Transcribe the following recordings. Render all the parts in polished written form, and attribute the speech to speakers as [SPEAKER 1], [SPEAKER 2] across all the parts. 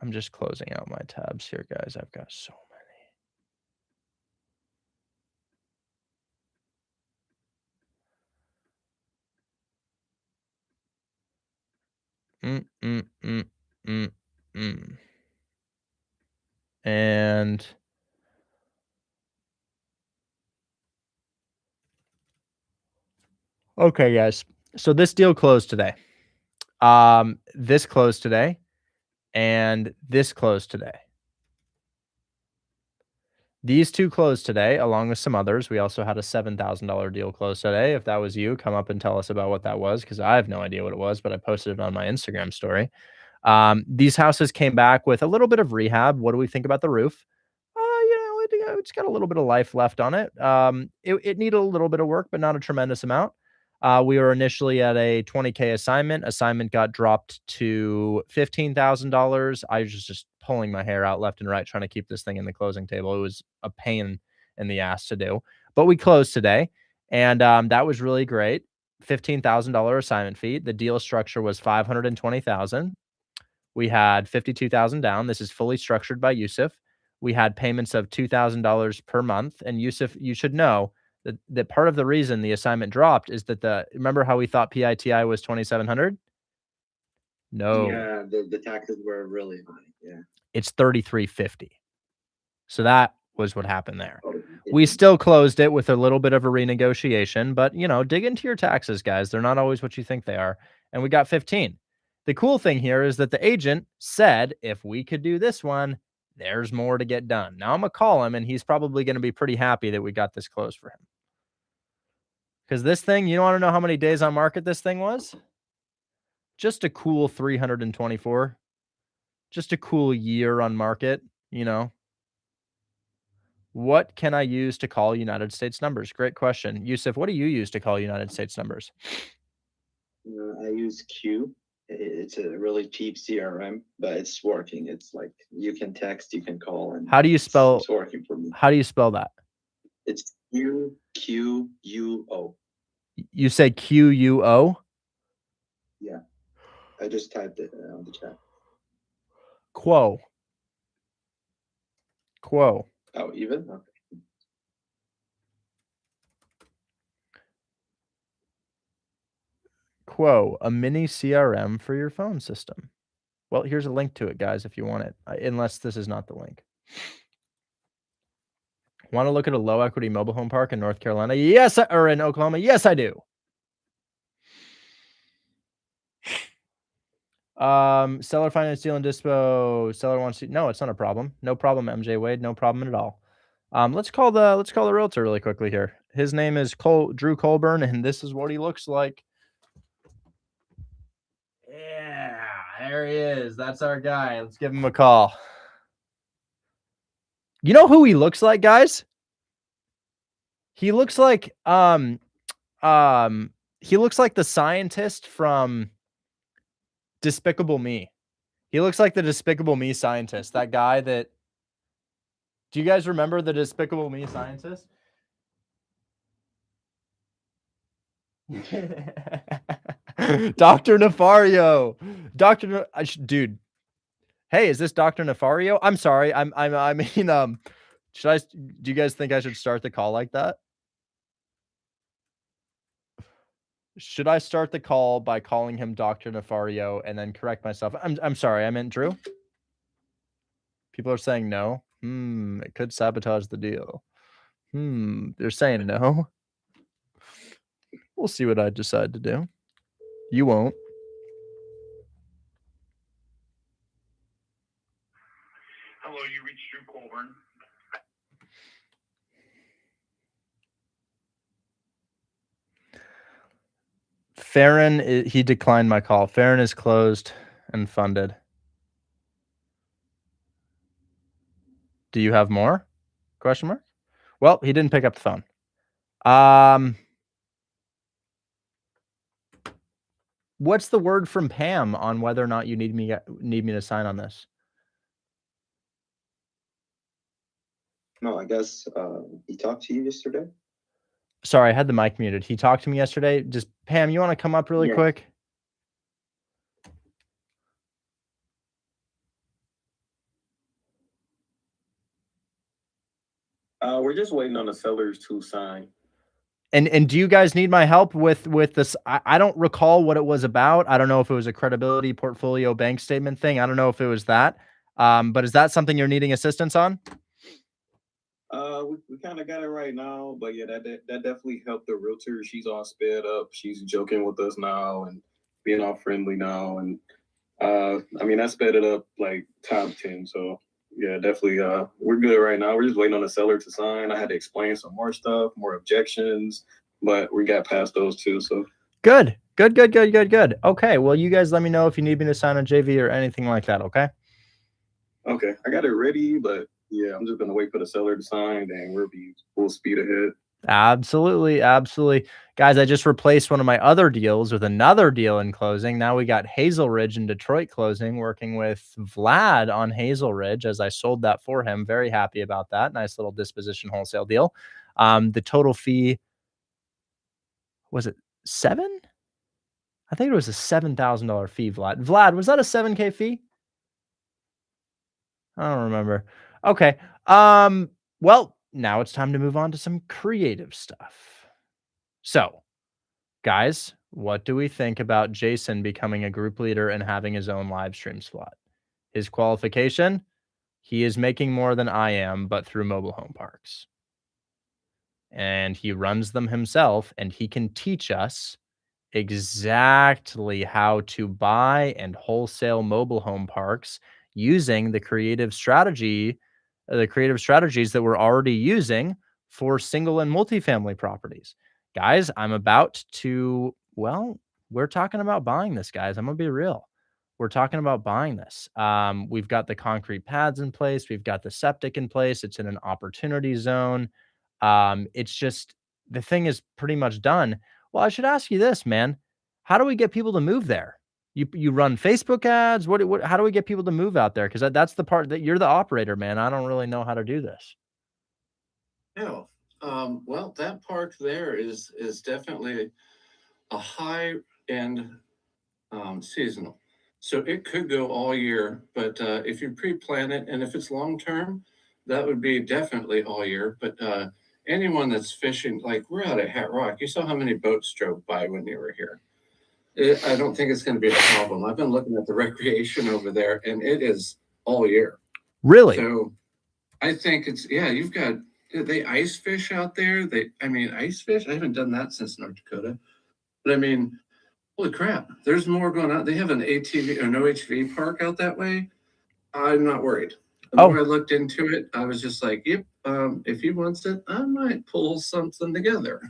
[SPEAKER 1] I'm just closing out my tabs here, guys. I've got so many. And okay, guys. So this deal closed today. This closed today, and this closed today. These two closed today, along with some others. We also had a $7,000 deal close today. If that was you, come up and tell us about what that was, because I have no idea what it was, but I posted it on my Instagram story. These houses came back with a little bit of rehab. What do we think about the roof? It's got a little bit of life left on it. It needed a little bit of work, but not a tremendous amount. We were initially at a $20K assignment. Assignment got dropped to $15,000. I was just pulling my hair out left and right trying to keep this thing in the closing table. It was a pain in the ass to do, but we closed today, and that was really great. $15,000 assignment fee. The deal structure was $520,000. We had $52,000 down. This is fully structured by Yusuf. We had payments of $2,000 per month. And Yusuf, you should know that part of the reason the assignment dropped is that remember how we thought PITI was 2,700? No.
[SPEAKER 2] Yeah, the taxes were really high. Yeah.
[SPEAKER 1] It's 3,350. So that was what happened there. We still closed it with a little bit of a renegotiation, but dig into your taxes, guys. They're not always what you think they are. And we got 15. The cool thing here is that the agent said, if we could do this one, there's more to get done. Now I'm going to call him, and he's probably going to be pretty happy that we got this closed for him. Because this thing, you want to know how many days on market this thing was? Just a cool 324. Just a cool year on market, What can I use to call United States numbers? Great question. Yusuf, what do you use to call United States numbers?
[SPEAKER 2] I use Q. It's a really cheap CRM, but it's working. It's like you can text, you can call, and
[SPEAKER 1] how do you spell?
[SPEAKER 2] It's working for me.
[SPEAKER 1] How do you spell that?
[SPEAKER 2] It's QUO.
[SPEAKER 1] You say QUO?
[SPEAKER 2] Yeah, I just typed it on the chat.
[SPEAKER 1] Quo.
[SPEAKER 2] Oh, even? Okay.
[SPEAKER 1] Quo, a mini CRM for your phone system. Well, here's a link to it, guys, if you want it, unless this is not the link. Want to look at a low equity mobile home park in North Carolina? Yes, or in Oklahoma? Yes, I do. Seller finance deal and dispo. Seller wants to. No, it's not a problem. No problem, MJ Wade. No problem at all. Let's call the realtor really quickly here. His name is Drew Colburn, and this is what he looks like. Yeah, there he is. That's our guy. Let's give him a call. You know who he looks like, guys? He looks like he looks like the scientist from Despicable Me. He looks like the Despicable Me scientist. That guy that. Do you guys remember the Despicable Me scientist? Dr. Nefario. Dude. Hey, is this Dr. Nefario? I'm sorry. I mean, do you guys think I should start the call like that? Should I start the call by calling him Dr. Nefario and then correct myself? I'm sorry. I meant Drew. People are saying no. It could sabotage the deal. They're saying no. We'll see what I decide to do. You won't.
[SPEAKER 3] Hello, you reached Drew Colburn.
[SPEAKER 1] Farron, he declined my call. Farron is closed and funded. Do you have more? Question mark? Well, he didn't pick up the phone. What's the word from Pam on whether or not you need me to sign on this?
[SPEAKER 2] No, I guess he talked to you yesterday.
[SPEAKER 1] Sorry, I had the mic muted. He talked to me yesterday. Just Pam, you want to come up really quick?
[SPEAKER 4] We're just waiting on the sellers to sign.
[SPEAKER 1] And do you guys need my help with this? I don't recall what it was about. I don't know if it was a credibility portfolio bank statement thing. I don't know if it was that. But is that something you're needing assistance on?
[SPEAKER 4] We kind of got it right now, but yeah, that definitely helped the realtor. She's all sped up. She's joking with us now and being all friendly now, and I mean, that sped it up like top 10. So yeah, definitely, we're good right now. We're just waiting on the seller to sign. I had to explain some more stuff, more objections, but we got past those too. So
[SPEAKER 1] Good. Okay, well, you guys let me know if you need me to sign a JV or anything like that. Okay.
[SPEAKER 4] okay, I got it ready, but yeah, I'm just gonna wait for the seller to sign, and we'll be full speed ahead.
[SPEAKER 1] Absolutely. Guys, I just replaced one of my other deals with another deal in closing. Now we got Hazel Ridge in Detroit closing, working with Vlad on Hazel Ridge as I sold that for him. Very happy about that. Nice little disposition wholesale deal. The total fee, was it 7? I think it was a $7,000 fee, Vlad. Vlad, was that a 7K fee? I don't remember. Okay. Well, now it's time to move on to some creative stuff. So, guys, what do we think about Jason becoming a group leader and having his own live stream slot? His qualification, he is making more than I am, but through mobile home parks. And he runs them himself, and he can teach us exactly how to buy and wholesale mobile home parks using the creative strategies that we're already using for single and multifamily properties. Guys, I'm about to, well, we're talking about buying this, guys. I'm gonna be real. We're talking about buying this. We've got the concrete pads in place. We've got the septic in place. It's in an opportunity zone. It's just, the thing is pretty much done. Well, I should ask you this, man. How do we get people to move there? You run Facebook ads? What how do we get people to move out there? Because that's the part that you're the operator, man. I don't really know how to do this.
[SPEAKER 5] No. Well, that park there is definitely a high end seasonal. So it could go all year, but if you pre-plan it and if it's long term, that would be definitely all year. But anyone that's fishing, like we're out at Hat Rock, you saw how many boats drove by when you were here. I don't think it's going to be a problem. I've been looking at the recreation over there, and it is all year.
[SPEAKER 1] Really?
[SPEAKER 5] So I think it's, yeah, you've got, they ice fish out there. Ice fish, I haven't done that since North Dakota. But I mean, holy crap, there's more going on. They have an ATV or no HV park out that way. I'm not worried. The more I looked into it, I was just like, yep, if he wants it, I might pull something together.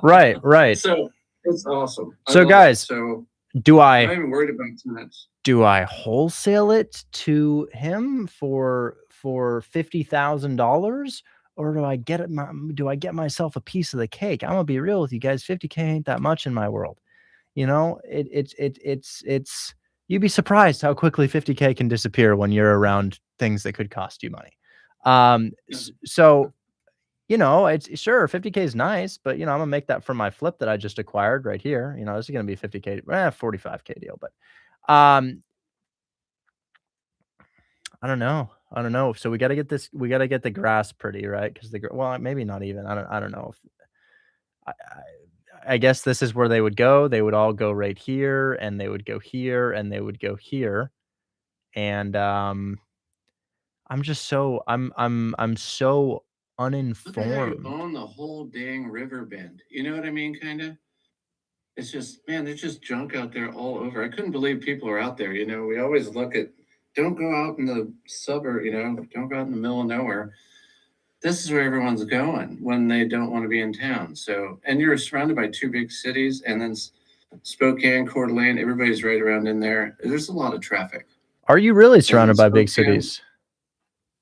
[SPEAKER 1] Right.
[SPEAKER 5] So it's awesome.
[SPEAKER 1] So guys,
[SPEAKER 5] so
[SPEAKER 1] do
[SPEAKER 5] I'm not even worried about tenants.
[SPEAKER 1] Do I wholesale it to him for $50,000, or do I get myself a piece of the cake? I'm gonna be real with you guys. 50K ain't that much in my world. You know, it's you'd be surprised how quickly 50K can disappear when you're around things that could cost you money. So, you know, it's sure 50K is nice, but you know, I'm gonna make that from my flip that I just acquired right here. You know, this is gonna be 50K, 45K deal, but I don't know. So we got to get this. We got to get the grass pretty, right? Because well, maybe not even. I don't know. I guess this is where they would go. They would all go right here, and they would go here, and they would go here, and I'm so
[SPEAKER 5] Look at how you
[SPEAKER 1] uninformed.
[SPEAKER 5] own the whole dang river bend. You know what I mean? Kind of. It's just, man, there's just junk out there all over. I couldn't believe people are out there. You know, we always look at, don't go out in the suburb, you know, don't go out in the middle of nowhere. This is where everyone's going when they don't want to be in town. So, and you're surrounded by two big cities, and then Spokane, Coeur d'Alene, everybody's right around in there. There's a lot of traffic.
[SPEAKER 1] Are you really surrounded by big cities?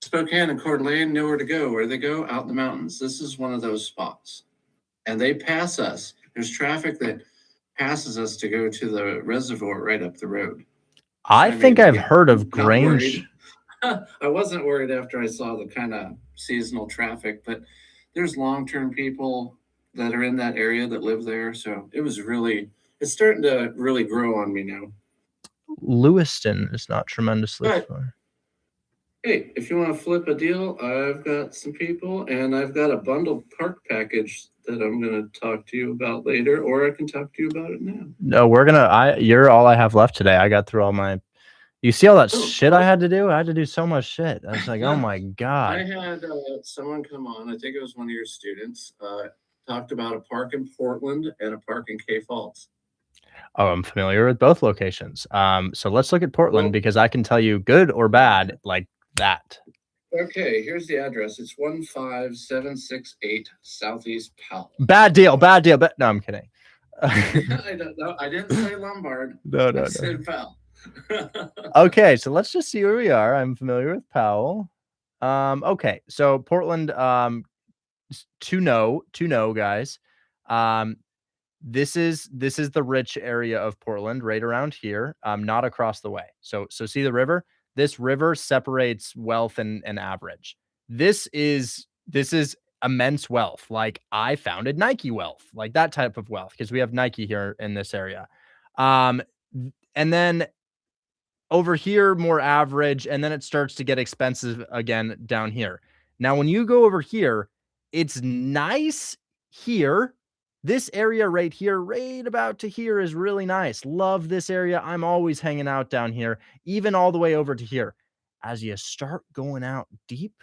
[SPEAKER 5] Spokane and Coeur d'Alene, nowhere to go. Where they go? Out in the mountains. This is one of those spots. And they pass us. There's traffic that passes us to go to the reservoir right up the road.
[SPEAKER 1] I think I've heard of Grange.
[SPEAKER 5] I wasn't worried after I saw the kind of seasonal traffic, but there's long-term people that are in that area that live there. So it's starting to really grow on me now.
[SPEAKER 1] Lewiston is not tremendously far.
[SPEAKER 5] Hey, if you want to flip a deal, I've got some people, and I've got a bundled park package that I'm going to talk to you about later, or I can talk to you about it now.
[SPEAKER 1] No, you're all I have left today. I got through all my, you see all that
[SPEAKER 5] Oh,
[SPEAKER 1] shit I had to do? I had to do so much shit. I was like, oh my
[SPEAKER 5] I
[SPEAKER 1] God.
[SPEAKER 5] had someone come on, I think it was one of your students, talked about a park in Portland and a park in K Falls.
[SPEAKER 1] Oh, I'm familiar with both locations. So let's look at Portland
[SPEAKER 5] Well,
[SPEAKER 1] because I can tell you good or bad like that.
[SPEAKER 5] okay, here's the address. It's 15768 Southeast Powell.
[SPEAKER 1] Bad deal, bad deal. But no, I'm kidding.
[SPEAKER 5] I don't know. I didn't say Lombard.
[SPEAKER 1] No,
[SPEAKER 5] I
[SPEAKER 1] no, no.
[SPEAKER 5] said Powell.
[SPEAKER 1] Okay, so let's just see where we are. I'm familiar with Powell. Okay, so Portland, to know, guys. Um, this is the rich area of Portland, right around here, not across the way. So see the river? This river separates wealth and average. This is immense wealth. Like I founded Nike wealth, like that type of wealth, because we have Nike here in this area. Um, and then over here, more average, and then it starts to get expensive again down here. Now, when you go over here, it's nice here. This area right here, right about to here, is really nice. Love this area. I'm always hanging out down here, even all the way over to here. As you start going out deep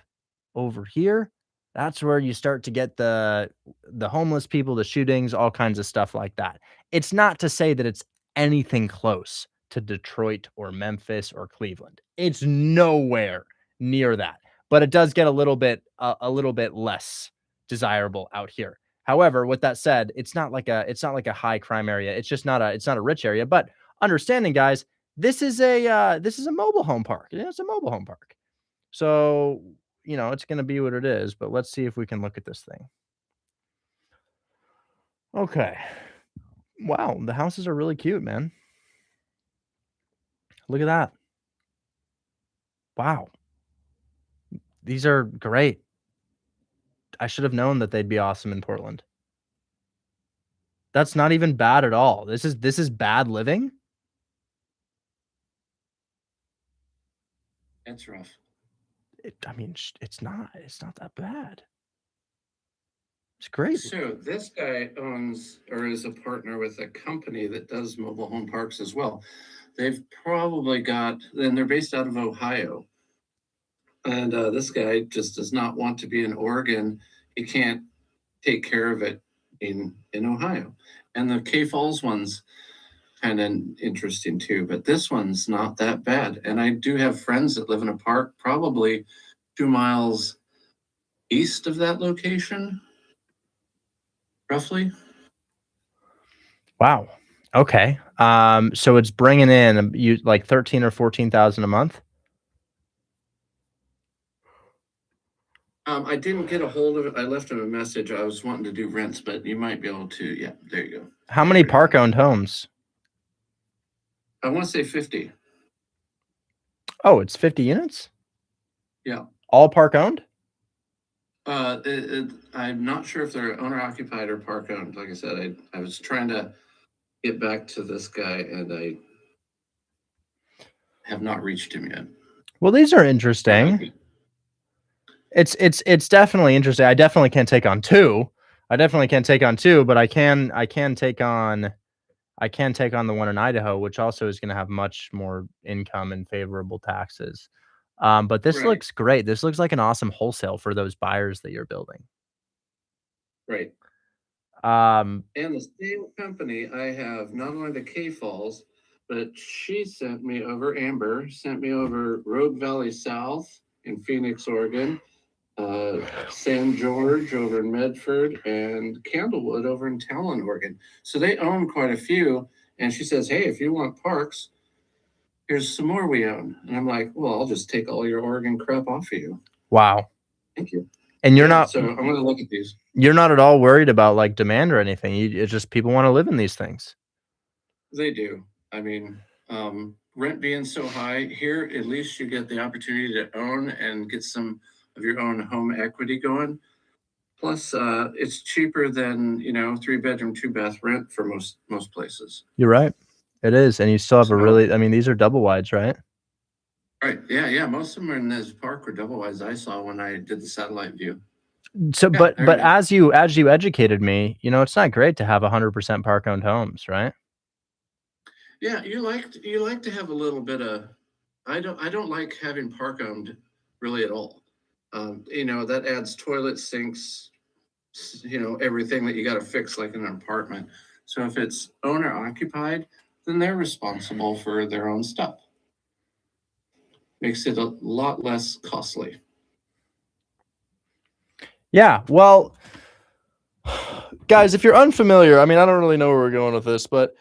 [SPEAKER 1] over here, that's where you start to get the homeless people, the shootings, all kinds of stuff like that. It's not to say that it's anything close to Detroit or Memphis or Cleveland. It's nowhere near that, but it does get a little bit less desirable out here. However, with that said, it's not like a high crime area. It's just it's not a rich area. But understanding, guys, this is a mobile home park. Yeah, it's a mobile home park. So it's going to be what it is. But let's see if we can look at this thing. Okay. Wow, the houses are really cute, man. Look at that. Wow. These are great. I should have known that they'd be awesome in Portland. That's not even bad at all. This is bad living?
[SPEAKER 5] That's rough.
[SPEAKER 1] I mean, it's not that bad. It's great.
[SPEAKER 5] So this guy owns or is a partner with a company that does mobile home parks as well. They've probably got, and they're based out of Ohio. And this guy just does not want to be in Oregon. He can't take care of it in Ohio. And the K Falls one's kind of interesting too, but this one's not that bad. And I do have friends that live in a park probably 2 miles east of that location, roughly.
[SPEAKER 1] Wow. Okay. So it's bringing in you like 13 or 14,000 a month.
[SPEAKER 5] I didn't get a hold of it. I left him a message. I was wanting to do rents, but you might be able to. Yeah, there you go.
[SPEAKER 1] How many park-owned homes?
[SPEAKER 5] I want to say 50.
[SPEAKER 1] Oh, it's 50 units?
[SPEAKER 5] Yeah.
[SPEAKER 1] All park-owned?
[SPEAKER 5] I'm not sure if they're owner-occupied or park-owned. Like I said, I was trying to get back to this guy, and I have not reached him yet.
[SPEAKER 1] Well, these are interesting. It's definitely interesting. I definitely can't take on two. But I can take on the one in Idaho, which also is going to have much more income and favorable taxes. But this looks great. This looks like an awesome wholesale for those buyers that you're building.
[SPEAKER 5] Right.
[SPEAKER 1] And
[SPEAKER 5] the same company, I have not only the K Falls, but Amber sent me over Rogue Valley South in Phoenix, Oregon, San George over in Medford, and Candlewood over in Talon, Oregon. So they own quite a few. And she says, hey, if you want parks, here's some more we own. And I'm like, well, I'll just take all your Oregon crap off of you.
[SPEAKER 1] Wow.
[SPEAKER 5] Thank you.
[SPEAKER 1] And you're not.
[SPEAKER 5] So I'm going to look at these.
[SPEAKER 1] You're not at all worried about like demand or anything. It's just people want to live in these things.
[SPEAKER 5] They do. I mean, rent being so high here, at least you get the opportunity to own and get some of your own home equity going. Plus, it's cheaper than 3-bedroom, 2-bath rent for most places.
[SPEAKER 1] You're right. It is, and you still have these are double wides, right?
[SPEAKER 5] Right. Yeah. Most of them are in this park or double wides I saw when I did the satellite view.
[SPEAKER 1] So,
[SPEAKER 5] Yeah,
[SPEAKER 1] but
[SPEAKER 5] there it is.
[SPEAKER 1] as you educated me, it's not great to have 100% park owned homes, right?
[SPEAKER 5] Yeah, you like to have a little bit of. I don't like having park owned really at all. That adds toilet sinks, everything that you got to fix like in an apartment. So if it's owner occupied, then they're responsible for their own stuff. Makes it a lot less costly.
[SPEAKER 1] Yeah. Well, guys, if you're unfamiliar, I mean, I don't really know where we're going with this, but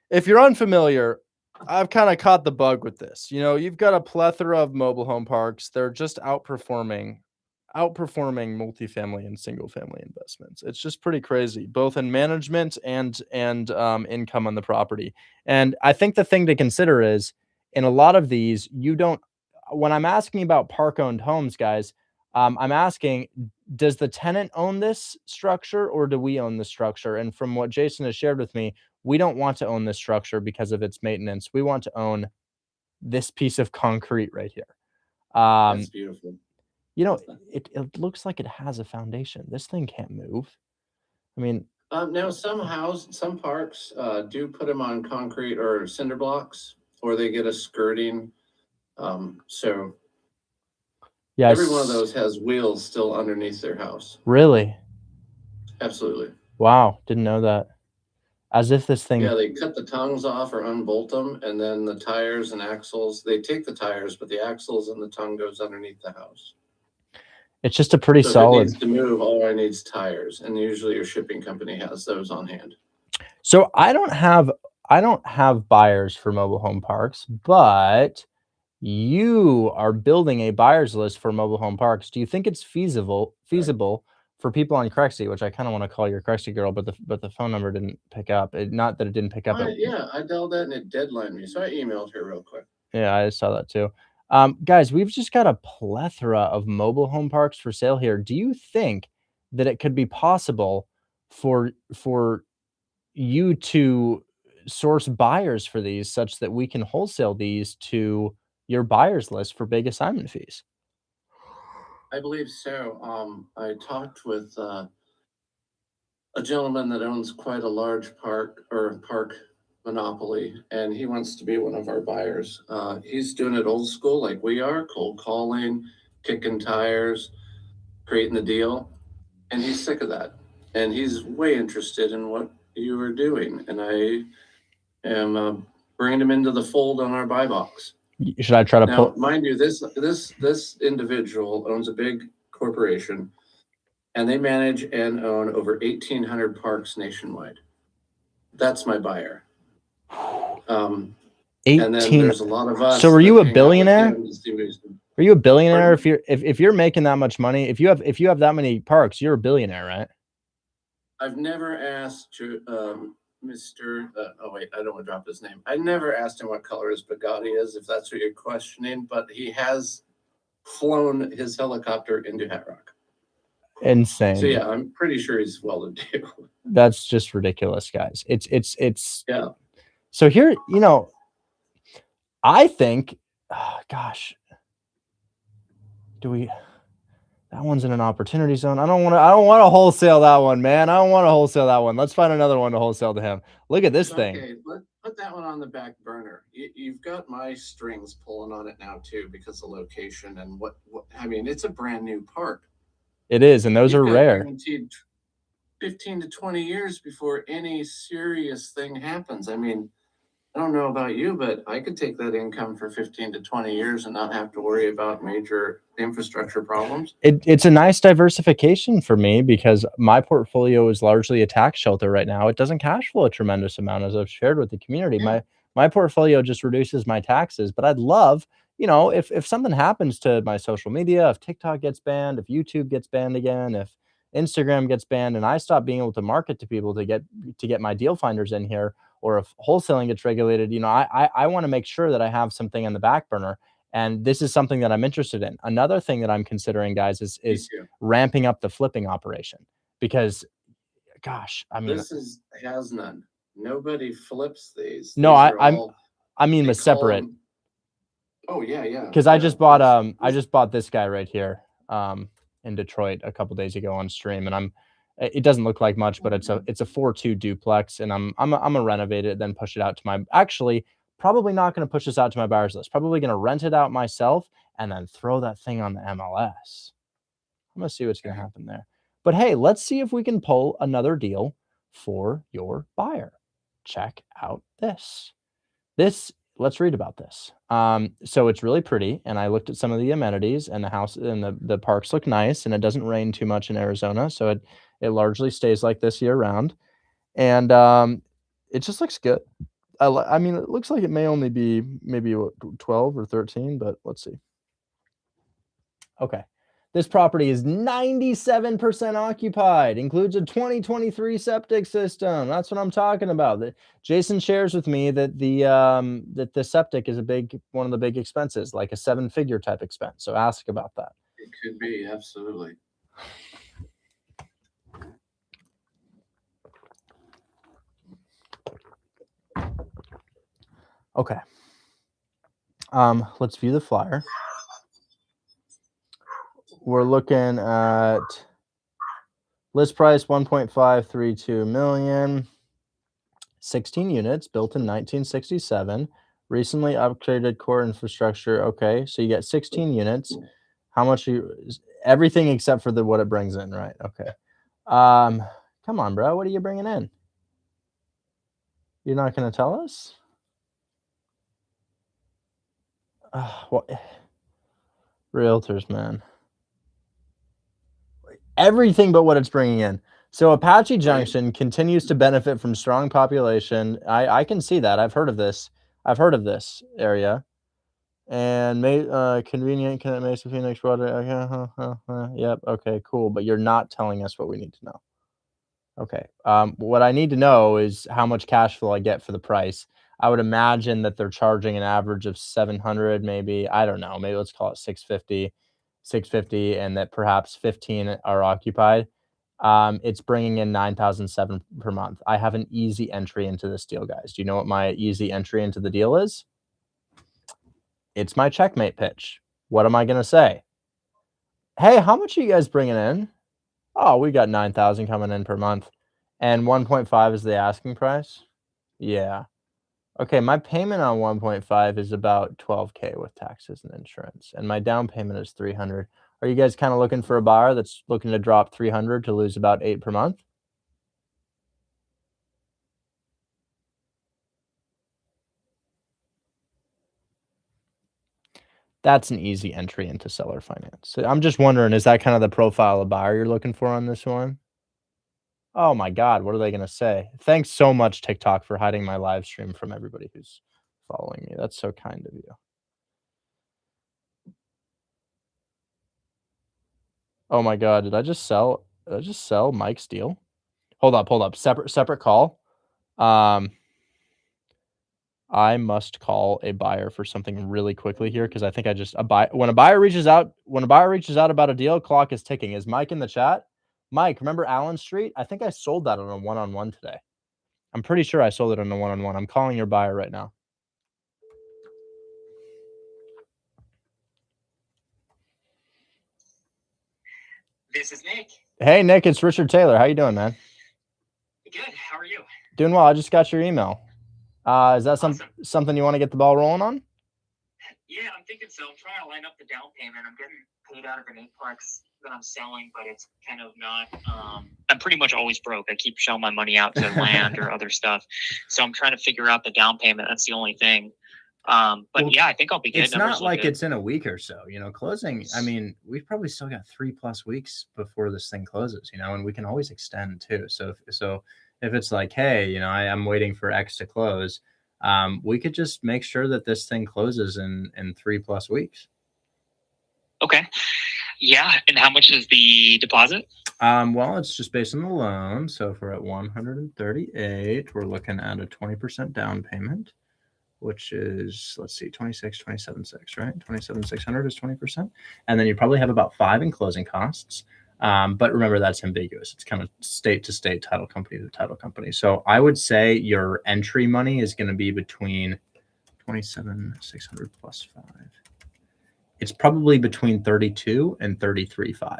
[SPEAKER 1] if you're unfamiliar, I've kind of caught the bug with this. You've got a plethora of mobile home parks. They're just outperforming multifamily and single family investments. It's just pretty crazy, both in management and income on the property. And I think the thing to consider is in a lot of these, you don't. When I'm asking about park owned homes, guys, I'm asking, does the tenant own this structure or do we own the structure? And from what Jason has shared with me, we don't want to own this structure because of its maintenance. We want to own this piece of concrete right here.
[SPEAKER 5] That's beautiful.
[SPEAKER 1] It looks like it has a foundation. This thing can't move. I mean,
[SPEAKER 5] Now some parks do put them on concrete or cinder blocks, or they get a skirting. So
[SPEAKER 1] yeah,
[SPEAKER 5] every one of those has wheels still underneath their house.
[SPEAKER 1] Really?
[SPEAKER 5] Absolutely.
[SPEAKER 1] Wow, didn't know that. As if this thing.
[SPEAKER 5] Yeah, they cut the tongues off or unbolt them, and then the tires and axles. They take the tires, but the axles and the tongue goes underneath the house.
[SPEAKER 1] It's just a pretty
[SPEAKER 5] So
[SPEAKER 1] solid.
[SPEAKER 5] if it needs to move, all I need is tires, and usually your shipping company has those on hand.
[SPEAKER 1] So I don't have buyers for mobile home parks, but you are building a buyers list for mobile home parks. Do you think it's feasible for people on Craigslist, which I kind of want to call your Craigslist girl, but the phone number didn't pick up. Not that it didn't pick up.
[SPEAKER 5] Yeah, I dialed that and it deadlined me, so I emailed her real quick.
[SPEAKER 1] Yeah, I saw that too. Guys, we've just got a plethora of mobile home parks for sale here. Do you think that it could be possible for you to source buyers for these such that we can wholesale these to your buyers list for big assignment fees?
[SPEAKER 5] I believe so. I talked with a gentleman that owns quite a large park monopoly, and he wants to be one of our buyers. He's doing it old school like we are, cold calling, kicking tires, creating the deal, and he's sick of that. And he's way interested in what you are doing, and I am bringing him into the fold on our buy box.
[SPEAKER 1] Should I try to
[SPEAKER 5] Now, mind you, this individual owns a big corporation, and they manage and own over 1,800 parks nationwide. That's my buyer. And then there's a lot of us.
[SPEAKER 1] So are you a billionaire? Are you a billionaire? If you're making that much money, if you have that many parks, you're a billionaire, right?
[SPEAKER 5] I've never asked Mr. Oh wait, I don't want to drop his name. I never asked him what color his Bugatti is, if that's what you're questioning, but he has flown his helicopter into Hat Rock.
[SPEAKER 1] Insane.
[SPEAKER 5] So yeah, I'm pretty sure he's well-to-do.
[SPEAKER 1] That's just ridiculous, guys. It's
[SPEAKER 5] yeah.
[SPEAKER 1] So here, I think, gosh, that one's in an opportunity zone. I don't want to wholesale that one, man. I don't want to wholesale that one. Let's find another one to wholesale to him. Look at this thing.
[SPEAKER 5] Okay, put that one on the back burner. You've got my strings pulling on it now too, because of location and what I mean, it's a brand new park.
[SPEAKER 1] It is, and those are rare.
[SPEAKER 5] Guaranteed 15 to 20 years before any serious thing happens. I mean, I don't know about you, but I could take that income for 15 to 20 years and not have to worry about major infrastructure problems.
[SPEAKER 1] It's a nice diversification for me because my portfolio is largely a tax shelter right now. It doesn't cash flow a tremendous amount, as I've shared with the community.
[SPEAKER 5] Yeah.
[SPEAKER 1] My portfolio just reduces my taxes, but I'd love, if something happens to my social media, if TikTok gets banned, if YouTube gets banned again, if Instagram gets banned, and I stop being able to market to people to get my deal finders in here, or if wholesaling gets regulated, I want to make sure that I have something on the back burner. And this is something that I'm interested in. Another thing that I'm considering, guys, is ramping up the flipping operation because, gosh, I mean,
[SPEAKER 5] this has none. Nobody flips these.
[SPEAKER 1] No, I mean, with separate.
[SPEAKER 5] Oh yeah, yeah.
[SPEAKER 1] Because I just bought this guy right here in Detroit a couple days ago on stream, and it doesn't look like much, but it's a 4.2 duplex, and I'm gonna renovate it, then push it out to my probably not gonna push this out to my buyers list. Probably gonna rent it out myself and then throw that thing on the MLS. I'm gonna see what's gonna happen there. But hey, let's see if we can pull another deal for your buyer. Check out this. Let's read about this. So it's really pretty, and I looked at some of the amenities, and the house and the parks look nice, and it doesn't rain too much in Arizona, so it largely stays like this year round, and it just looks good. I mean, it looks like it may only be maybe 12 or 13, but let's see. Okay. This property is 97% occupied, includes a 2023 septic system. That's what I'm talking about. Jason shares with me that the septic is one of the big expenses, like a 7-figure type expense. So ask about that.
[SPEAKER 5] It could be, absolutely.
[SPEAKER 1] Okay. Let's view the flyer. We're looking at list price 1.532 million, 16 units, built in 1967, recently upgraded core infrastructure. Okay, so you get 16 units. How much everything except for what it brings in, right? Okay. Come on, bro. What are you bringing in? You're not going to tell us? What? Realtors, man. Everything but what it's bringing in. So Apache Junction continues to benefit from strong population. I can see that. I've heard of this. I've heard of this area. And convenient Mesa Phoenix water. Okay, yep. Okay, cool. But you're not telling us what we need to know. Okay. What I need to know is how much cash flow I get for the price. I would imagine that they're charging an average of 700, maybe. I don't know. Maybe let's call it 650, and that perhaps 15 are occupied. It's bringing in 9,007 per month. I have an easy entry into this deal, guys. Do you know what my easy entry into the deal is? It's my checkmate pitch. What am I going to say? Hey, how much are you guys bringing in? Oh, we got 9,000 coming in per month. And 1.5 is the asking price? Yeah. Okay, my payment on 1.5 is about 12K with taxes and insurance, and my down payment is 300. Are you guys kind of looking for a buyer that's looking to drop 300 to lose about 8 per month? That's an easy entry into seller finance. So I'm just wondering, is that kind of the profile of buyer you're looking for on this one? Oh my God, what are they going to say? Thanks so much, TikTok, for hiding my live stream from everybody who's following me. That's so kind of you. Oh my God, did I just sell Mike's deal? Hold up. Separate call. I must call a buyer for something really quickly here because I think when a buyer reaches out about a deal, clock is ticking. Is Mike in the chat? Mike, remember Allen Street? I think I sold that on a one-on-one today. I'm pretty sure I sold it on a one-on-one. I'm calling your buyer right now.
[SPEAKER 6] This is Nick.
[SPEAKER 1] Hey, Nick, it's Richard Taylor. How you doing, man?
[SPEAKER 6] Good. How are you?
[SPEAKER 1] Doing well. I just got your email. Is that
[SPEAKER 6] Awesome.
[SPEAKER 1] something you want to get the ball rolling on?
[SPEAKER 6] Yeah, I'm thinking so. I'm trying to line up the down payment. I'm getting paid out of an eightplex that I'm selling, but it's kind of not. I'm pretty much always broke. I keep shelling my money out to land or other stuff. So I'm trying to figure out the down payment. That's the only thing. Yeah, I think I'll be good.
[SPEAKER 1] It's not like it's in a week or so, closing. I mean, we've probably still got 3+ weeks before this thing closes, and we can always extend too. So if it's like, hey, I'm waiting for X to close, we could just make sure that this thing closes in 3+ weeks.
[SPEAKER 6] Okay. Yeah. And how much is the deposit?
[SPEAKER 1] Well, it's just based on the loan. So if we're at 138, we're looking at a 20% down payment, which is, let's see, 27,600, right? 27,600 is 20%. And then you probably have about 5 in closing costs. But remember, that's ambiguous. It's kind of state to state, title company to title company. So I would say your entry money is going to be between 27,600 plus 5. It's probably between 32 and 33.5.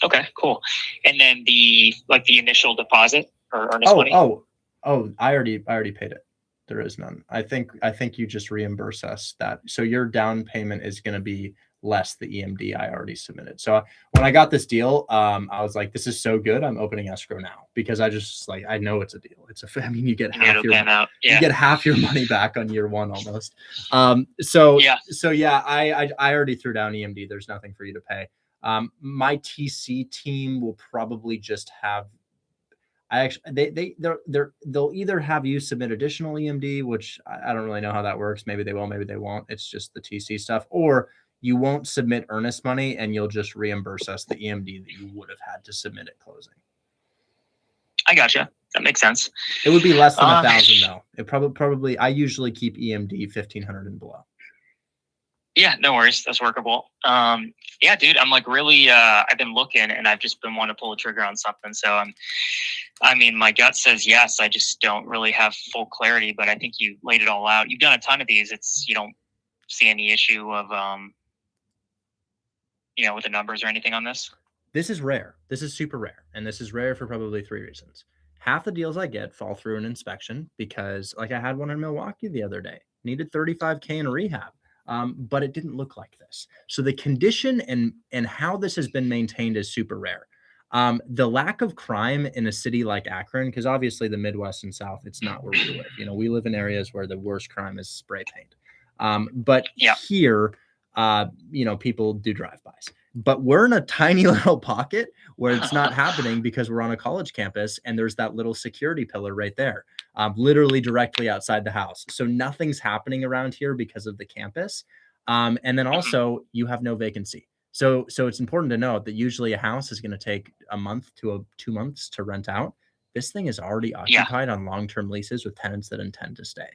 [SPEAKER 6] Okay, cool. And then the initial deposit or earnest money.
[SPEAKER 1] I already paid it. There is none. I think you just reimburse us that. So your down payment is going to be less the EMD I already submitted. So when I got this deal, I was like, this is so good. I'm opening escrow now because I know it's a deal. You get half you get half your money back on year one almost. I already threw down EMD. There's nothing for you to pay. My TC team will probably just have, they'll either have you submit additional EMD, which I don't really know how that works. Maybe they will, maybe they won't. It's just the TC stuff, or you won't submit earnest money and you'll just reimburse us the EMD that you would have had to submit at closing.
[SPEAKER 6] I gotcha. That makes sense.
[SPEAKER 1] It would be less than 1,000 though. It probably I usually keep EMD 1,500 and below.
[SPEAKER 6] Yeah, no worries. That's workable. Yeah, dude, I'm like really, I've been looking and I've just been wanting to pull the trigger on something. So my gut says yes. I just don't really have full clarity, but I think you laid it all out. You've done a ton of these. You don't see any issue of, with the numbers or anything on this?
[SPEAKER 1] This is rare. This is super rare. And this is rare for probably 3 reasons. Half the deals I get fall through an inspection because I had one in Milwaukee the other day, needed $35K in rehab. But it didn't look like this. So the condition and how this has been maintained is super rare. The lack of crime in a city like Akron, because obviously the Midwest and South, it's not where we live. We live in areas where the worst crime is spray paint. But here, people do drive-bys. But we're in a tiny little pocket where it's not happening because we're on a college campus and there's that little security pillar right there, literally directly outside the house. So nothing's happening around here because of the campus. And then also you have no vacancy. So it's important to note that usually a house is going to take a month to 2 months to rent out. This thing is already occupied on long-term leases with tenants that intend to stay.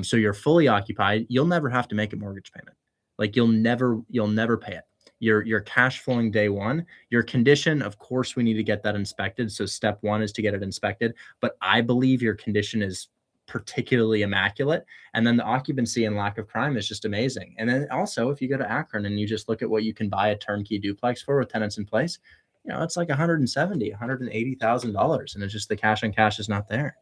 [SPEAKER 1] So you're fully occupied. You'll never have to make a mortgage payment. You'll never pay it. You're cash flowing day one. Your condition, of course, we need to get that inspected. So step one is to get it inspected. But I believe your condition is particularly immaculate. And then the occupancy and lack of crime is just amazing. And then also, if you go to Akron and you just look at what you can buy a turnkey duplex for with tenants in place, it's like $170,000, $180,000. And it's just the cash on cash is not there.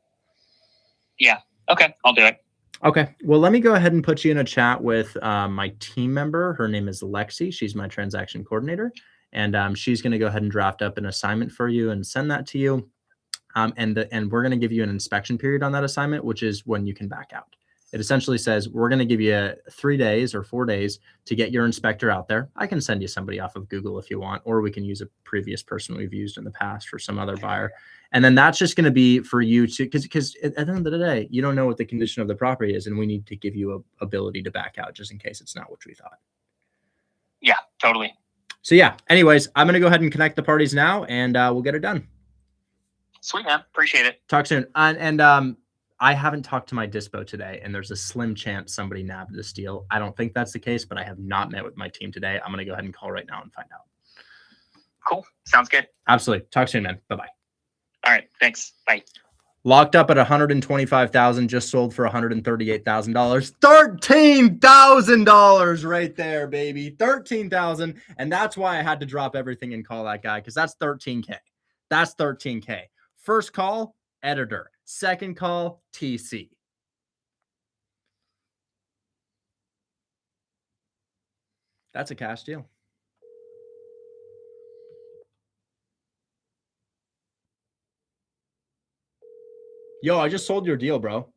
[SPEAKER 6] Yeah. Okay. I'll do it.
[SPEAKER 1] Okay. Well, let me go ahead and put you in a chat with my team member. Her name is Lexi. She's my transaction coordinator. And she's going to go ahead and draft up an assignment for you and send that to you. And we're going to give you an inspection period on that assignment, which is when you can back out. It essentially says we're going to give you 3 days or 4 days to get your inspector out there. I can send you somebody off of Google if you want, or we can use a previous person we've used in the past for some other buyer. And then that's just going to be for you to, because at the end of the day, you don't know what the condition of the property is, and we need to give you a ability to back out just in case it's not what we thought.
[SPEAKER 6] Yeah, totally.
[SPEAKER 1] So yeah, anyways, I'm going to go ahead and connect the parties now, and we'll get it done.
[SPEAKER 6] Sweet, man. Appreciate it.
[SPEAKER 1] Talk soon. And I haven't talked to my dispo today, and there's a slim chance somebody nabbed this deal. I don't think that's the case, but I have not met with my team today. I'm going to go ahead and call right now and find out.
[SPEAKER 6] Cool. Sounds good.
[SPEAKER 1] Absolutely. Talk soon, man. Bye-bye.
[SPEAKER 6] All right. Thanks. Bye.
[SPEAKER 1] Locked up at $125,000, just sold for $138,000. $13,000 right there, baby. $13,000. And that's why I had to drop everything and call that guy, because that's $13K. That's $13K. First call, editor. Second call, TC. That's a cash deal. Yo, I just sold your deal, bro.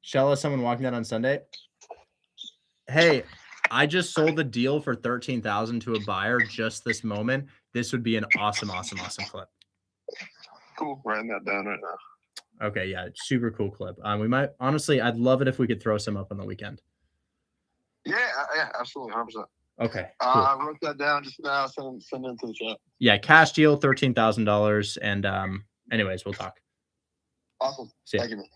[SPEAKER 1] Shella, someone walking out on Sunday. Hey, I just sold the deal for $13,000 to a buyer just this moment. This would be an awesome clip.
[SPEAKER 3] Cool. Writing that down right now.
[SPEAKER 1] Okay, yeah, super cool clip. We might, honestly, I'd love it if we could throw some up on the weekend.
[SPEAKER 3] Yeah, absolutely, 100%.
[SPEAKER 1] Okay, cool.
[SPEAKER 3] I wrote that down just now. Send it to the chat.
[SPEAKER 1] Yeah, cash deal, $13,000, and anyways, we'll talk.
[SPEAKER 3] Awesome.
[SPEAKER 1] See ya.
[SPEAKER 3] Thank you, man.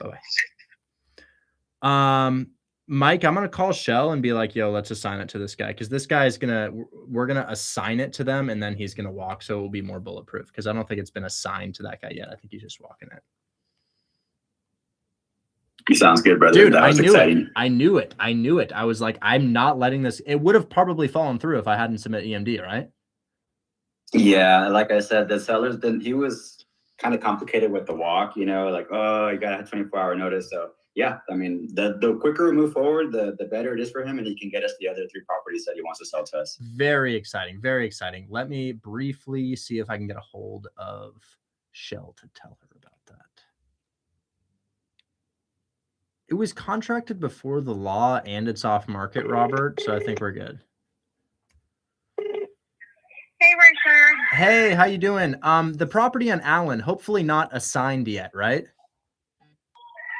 [SPEAKER 1] Bye-bye. Mike, I'm gonna call Shell and be like, "Yo, let's assign it to this guy," because this guy is we're gonna assign it to them, and then he's gonna walk, so it will be more bulletproof. Because I don't think it's been assigned to that guy yet. I think he's just walking it.
[SPEAKER 7] Sounds good, brother.
[SPEAKER 1] Dude,
[SPEAKER 7] that was
[SPEAKER 1] I knew
[SPEAKER 7] exciting.
[SPEAKER 1] it. I knew it. I knew it. I was like, I'm not letting this. It would have probably fallen through if I hadn't submit EMD, right?
[SPEAKER 7] Yeah, like I said, the seller's he was kind of complicated with the walk, you know, like, oh, you gotta have 24-hour notice. So yeah, I mean, the quicker we move forward, the better it is for him, and he can get us the other 3 properties that he wants to sell to us.
[SPEAKER 1] Very exciting. Very exciting. Let me briefly see if I can get a hold of Shell to tell her about that. It was contracted before the law and it's off market, Robert. So I think we're good.
[SPEAKER 8] Hey, Richard.
[SPEAKER 1] Hey, how you doing? The property on Allen, hopefully not assigned yet, right?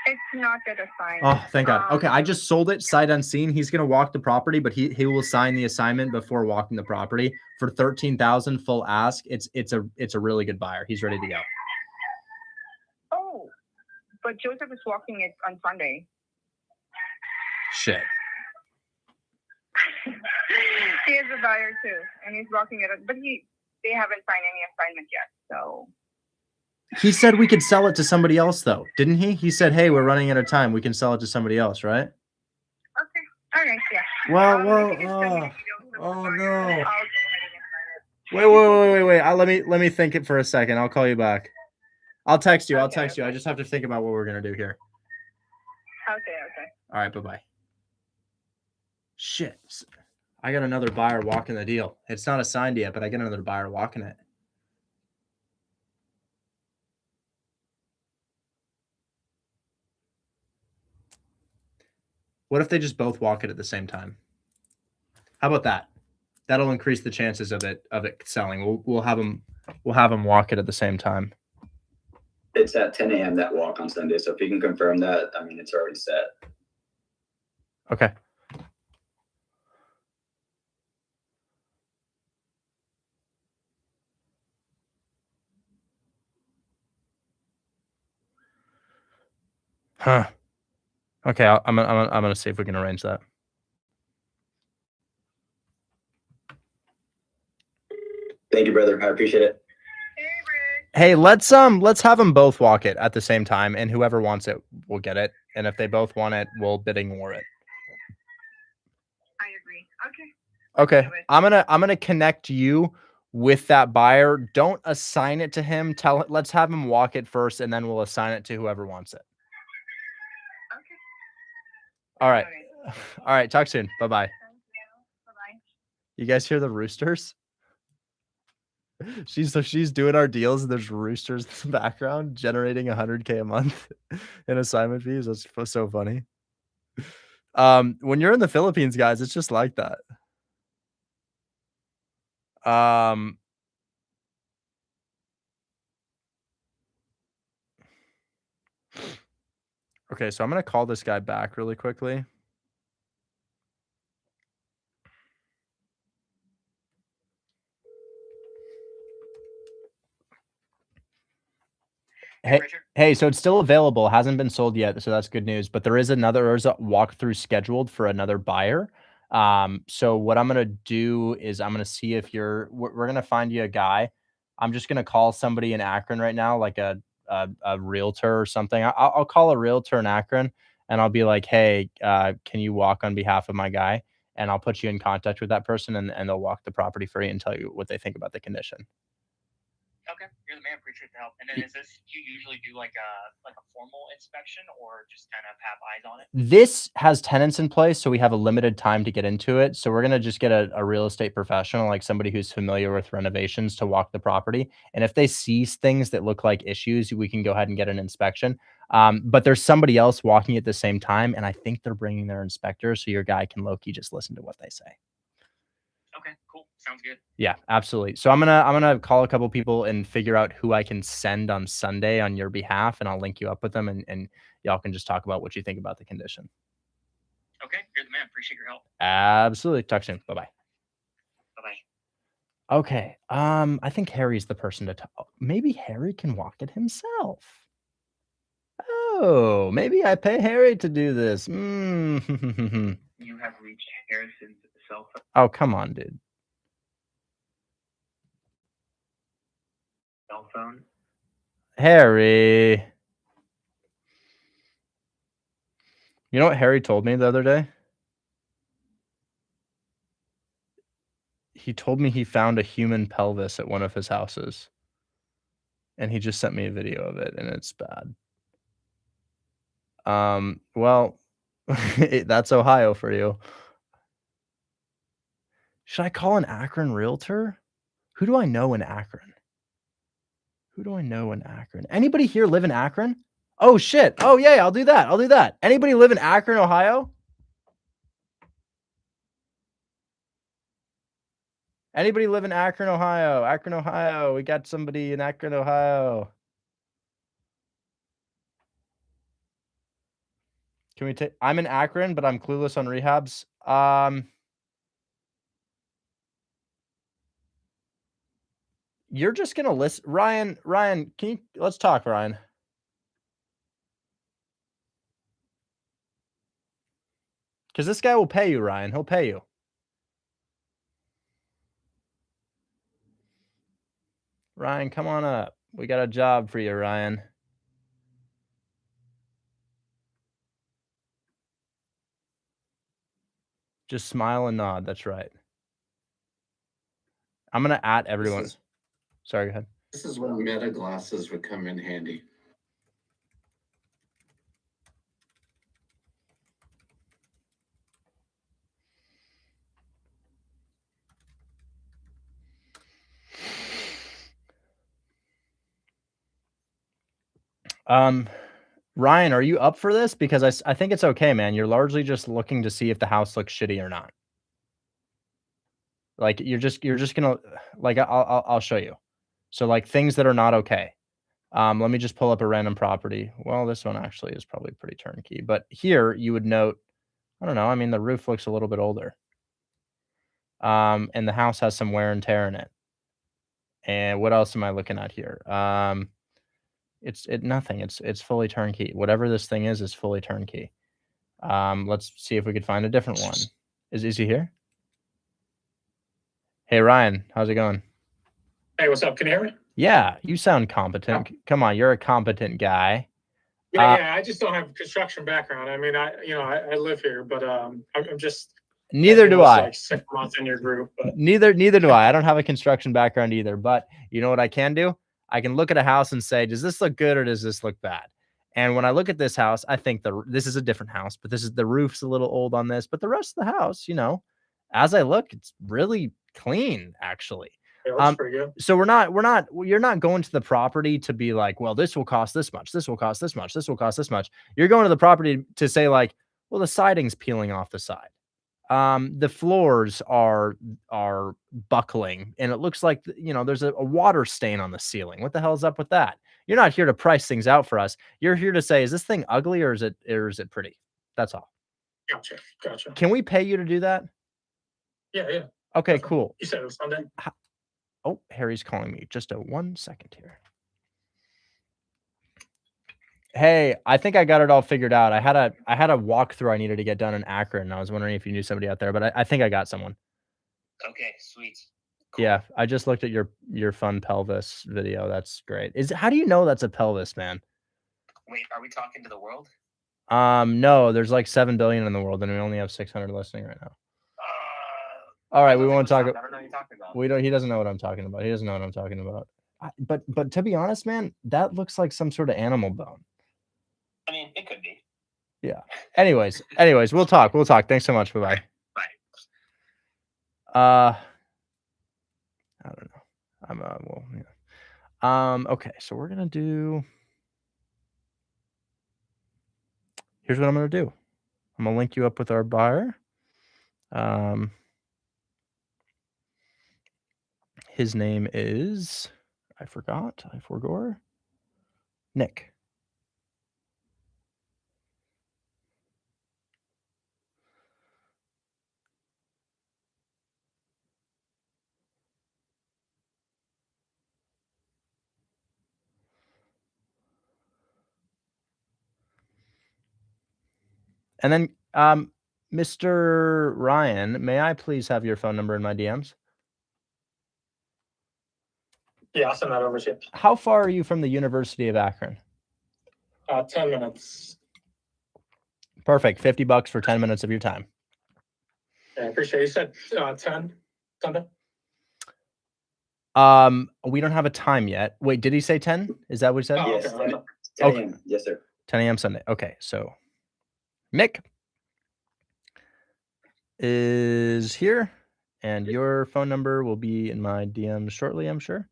[SPEAKER 8] It's not yet assigned.
[SPEAKER 1] Oh, thank God. Okay, I just sold it sight unseen. He's gonna walk the property, but he will sign the assignment before walking the property for $13,000 full ask. It's a really good buyer. He's ready to go.
[SPEAKER 8] Oh, but Joseph is walking it on Sunday.
[SPEAKER 1] Shit.
[SPEAKER 8] He is a buyer too, and he's walking it, but they haven't signed any assignment yet. So
[SPEAKER 1] He said we could sell it to somebody else, though, didn't he? He said, "Hey, we're running out of time. We can sell it to somebody else, right?"
[SPEAKER 8] okay, all right, yeah.
[SPEAKER 1] Well,
[SPEAKER 8] if you can send me the details of the
[SPEAKER 1] oh,
[SPEAKER 8] buyer,
[SPEAKER 1] no.
[SPEAKER 8] I'll go ahead and sign it.
[SPEAKER 1] Wait. Let me think it for a second. I'll call you back. I'll text you.
[SPEAKER 8] Okay.
[SPEAKER 1] I just have to think about what we're gonna do here.
[SPEAKER 8] Okay.
[SPEAKER 1] All right, bye-bye. Shit. I got another buyer walking the deal. It's not assigned yet, but I get another buyer walking it. What if they just both walk it at the same time? How about that? That'll increase the chances of it selling. We'll have them walk it at the same time.
[SPEAKER 7] It's at 10 a.m. that walk on Sunday. So if you can confirm that, I mean, it's already set.
[SPEAKER 1] Okay. Huh. Okay, I'm gonna see if we can arrange that.
[SPEAKER 7] Thank you, brother. I appreciate it.
[SPEAKER 8] Hey, Rick.
[SPEAKER 1] Hey, let's have them both walk it at the same time, and whoever wants it will get it. And if they both want it, we'll bidding war it.
[SPEAKER 8] I agree. Okay.
[SPEAKER 1] Okay, I'm gonna connect you with that buyer. Don't assign it to him. Let's have him walk it first, and then we'll assign it to whoever wants it.
[SPEAKER 8] Okay.
[SPEAKER 1] All right.
[SPEAKER 8] Okay.
[SPEAKER 1] All right. Talk soon. Bye bye.
[SPEAKER 8] Thank you. Bye-bye.
[SPEAKER 1] You guys hear the roosters? She's doing our deals, and there's roosters in the background generating $100K a month in assignment fees. That's so funny. When you're in the Philippines, guys, it's just like that. Okay, so I'm gonna call this guy back really quickly. Hey, so it's still available, hasn't been sold yet, so that's good news. But there's a walkthrough scheduled for another buyer. So what I'm gonna do is I'm gonna see if we're gonna find you a guy. I'm just gonna call somebody in Akron right now, like a realtor or something. I'll call a realtor in Akron, and I'll be like, hey, can you walk on behalf of my guy? And I'll put you in contact with that person, and they'll walk the property for you and tell you what they think about the condition.
[SPEAKER 6] Okay, you're the man. Appreciate the help. And then do you usually do like a formal inspection or just kind of have eyes on it?
[SPEAKER 1] This has tenants in place, so we have a limited time to get into it. So we're gonna just get a real estate professional, like somebody who's familiar with renovations, to walk the property. And if they see things that look like issues, we can go ahead and get an inspection. But there's somebody else walking at the same time, and I think they're bringing their inspector, so your guy can low-key just listen to what they say.
[SPEAKER 6] Okay, cool. Sounds good.
[SPEAKER 1] Yeah, absolutely. So I'm gonna call a couple people and figure out who I can send on Sunday on your behalf, and I'll link you up with them, and y'all can just talk about what you think about the condition.
[SPEAKER 6] Okay, you're the man. Appreciate your help.
[SPEAKER 1] Absolutely. Talk soon. Bye-bye.
[SPEAKER 6] Bye-bye.
[SPEAKER 1] Okay. I think Harry's the person to talk. Maybe Harry can walk it himself. Oh, Maybe I pay Harry to do this. Mm.
[SPEAKER 6] You have reached Harrison's cell phone.
[SPEAKER 1] Oh, come on, dude. Harry. You know what Harry told me the other day? He told me he found a human pelvis at one of his houses. And he just sent me a video of it, and it's bad. Well, that's Ohio for you. Should I call an Akron realtor? Who do I know in Akron? Anybody here live in Akron? Oh, shit. Oh, yeah, I'll do that. Anybody live in Akron, Ohio? Anybody live in Akron, Ohio? Akron, Ohio. We got somebody in Akron, Ohio. Can we take... I'm in Akron, but I'm clueless on rehabs. You're just going to listen. Ryan, can you... Let's talk, Ryan. Because this guy will pay you, Ryan. He'll pay you. Ryan, come on up. We got a job for you, Ryan. Just smile and nod. That's right. I'm going to at everyone. Sorry, go ahead.
[SPEAKER 5] This is where meta glasses would come in handy.
[SPEAKER 1] Ryan, are you up for this? Because I think it's okay, man. You're largely just looking to see if the house looks shitty or not. Like you're just gonna like I'll show you. So like things that are not okay. Let me just pull up a random property. Well, this one actually is probably pretty turnkey, but here you would note, I don't know. I mean, the roof looks a little bit older. And the house has some wear and tear in it. And what else am I looking at here? It's nothing. It's fully turnkey. Whatever this thing is fully turnkey. Let's see if we could find a different one. Is he here? Hey Ryan, how's it going?
[SPEAKER 9] Hey, what's up? Can you hear me?
[SPEAKER 1] Yeah, you sound competent. Come on, you're a competent guy.
[SPEAKER 9] Yeah, I just don't have a construction background. I mean, I live here, but I'm just.
[SPEAKER 1] Neither do I.
[SPEAKER 9] Like 6 months in your group. But.
[SPEAKER 1] Neither do I. I don't have a construction background either. But you know what I can do? I can look at a house and say, does this look good or does this look bad? And when I look at this house, I think this is a different house, but the roof's a little old on this. But the rest of the house, as I look, it's really clean, actually.
[SPEAKER 9] It looks pretty good.
[SPEAKER 1] So you're not going to the property to be like, well, this will cost this much. This will cost this much. This will cost this much. You're going to the property to say like, well, the siding's peeling off the side. The floors are buckling and it looks like, there's a water stain on the ceiling. What the hell is up with that? You're not here to price things out for us. You're here to say, is this thing ugly or is it pretty? That's all.
[SPEAKER 9] Gotcha.
[SPEAKER 1] Can we pay you to do that?
[SPEAKER 9] Yeah.
[SPEAKER 1] Okay, cool.
[SPEAKER 9] You said it was Sunday?
[SPEAKER 1] Oh, Harry's calling me. Just 1 second here. Hey, I think I got it all figured out. I had a walkthrough I needed to get done in Akron. And I was wondering if you knew somebody out there, but I think I got someone.
[SPEAKER 6] Okay, sweet. Cool.
[SPEAKER 1] Yeah, I just looked at your fun pelvis video. That's great. How do you know that's a pelvis, man?
[SPEAKER 6] Wait, are we talking to the world?
[SPEAKER 1] No, there's like 7 billion in the world, and we only have 600 listening right now. All right, we won't talk.
[SPEAKER 6] I don't know what you're talking about.
[SPEAKER 1] He doesn't know what I'm talking about. He doesn't know what I'm talking about. But to be honest, man, that looks like some sort of animal bone.
[SPEAKER 6] I mean, it could be.
[SPEAKER 1] Yeah. Anyways, we'll talk. Thanks so much. Bye-bye.
[SPEAKER 6] Bye.
[SPEAKER 1] I don't know. Yeah. Okay, so we're gonna do. Here's what I'm gonna do. I'm gonna link you up with our buyer. His name is I forgot. Nick. And then, Mr. Ryan, may I please have your phone number in my DMs?
[SPEAKER 9] Yeah, I'll send that over to you.
[SPEAKER 1] How far are you from the University of Akron?
[SPEAKER 9] 10 minutes.
[SPEAKER 1] Perfect. $50 for 10 minutes of your time.
[SPEAKER 9] Yeah, I appreciate it. You said 10 Sunday?
[SPEAKER 1] We don't have a time yet. Wait, did he say 10? Is that what he said?
[SPEAKER 9] Oh,
[SPEAKER 7] Yes,
[SPEAKER 9] okay.
[SPEAKER 7] 10
[SPEAKER 1] Okay.
[SPEAKER 7] a.m. Yes, sir.
[SPEAKER 1] 10 a.m. Sunday. Okay, so Mick is here, and your phone number will be in my DMs shortly, I'm sure.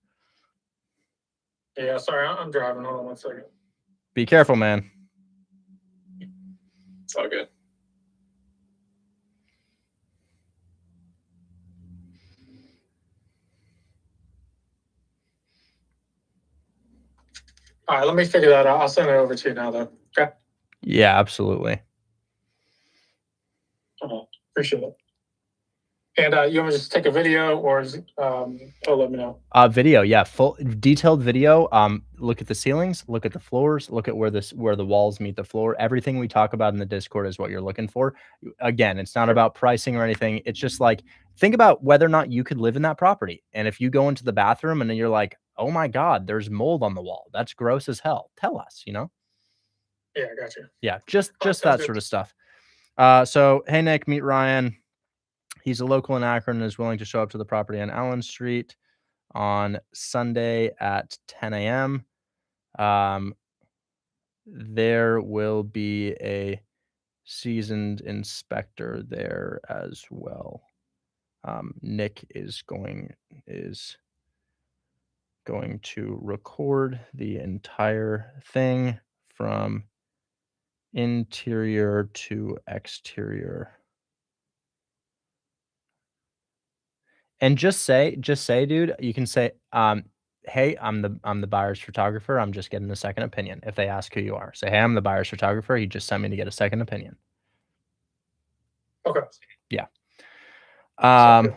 [SPEAKER 9] Yeah, sorry, I'm driving. Hold on 1 second.
[SPEAKER 1] Be careful, man.
[SPEAKER 9] It's all good. All right, let me figure that out. I'll send it over to you now, though. Okay.
[SPEAKER 1] Yeah, absolutely.
[SPEAKER 9] Appreciate it. And you want me to just take a video, or is, let me know.
[SPEAKER 1] Video, yeah, full detailed video. Look at the ceilings, look at the floors, look at where the walls meet the floor. Everything we talk about in the Discord is what you're looking for. Again, it's not about pricing or anything. It's just like, think about whether or not you could live in that property. And if you go into the bathroom and then you're like, oh my God, there's mold on the wall. That's gross as hell. Tell us,
[SPEAKER 9] Yeah, I got you.
[SPEAKER 1] Yeah, just
[SPEAKER 9] sounds
[SPEAKER 1] that
[SPEAKER 9] good.
[SPEAKER 1] sort of stuff. So hey Nick, meet Ryan. He's a local in Akron and is willing to show up to the property on Allen Street on Sunday at 10 a.m. There will be a seasoned inspector there as well. Nick is going to record the entire thing from interior to exterior. And just say, dude, you can say, hey, I'm the buyer's photographer. I'm just getting a second opinion. If they ask who you are, say, hey, I'm the buyer's photographer. He just sent me to get a second opinion.
[SPEAKER 9] Okay.
[SPEAKER 1] Yeah.
[SPEAKER 9] Sounds good.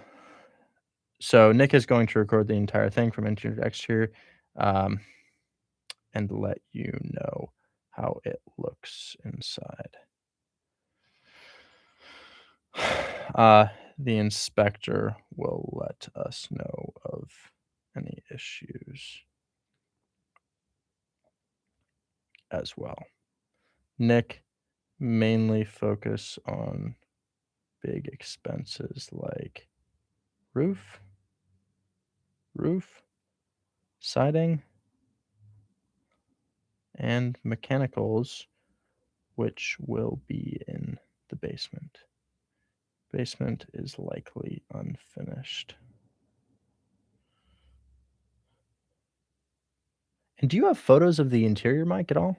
[SPEAKER 1] So Nick is going to record the entire thing from interior to exterior, and let you know how it looks inside. The inspector will let us know of any issues as well. Nick, mainly focus on big expenses like roof, siding, and mechanicals, which will be in the basement. Basement is likely unfinished. And do you have photos of the interior, Mike, at all?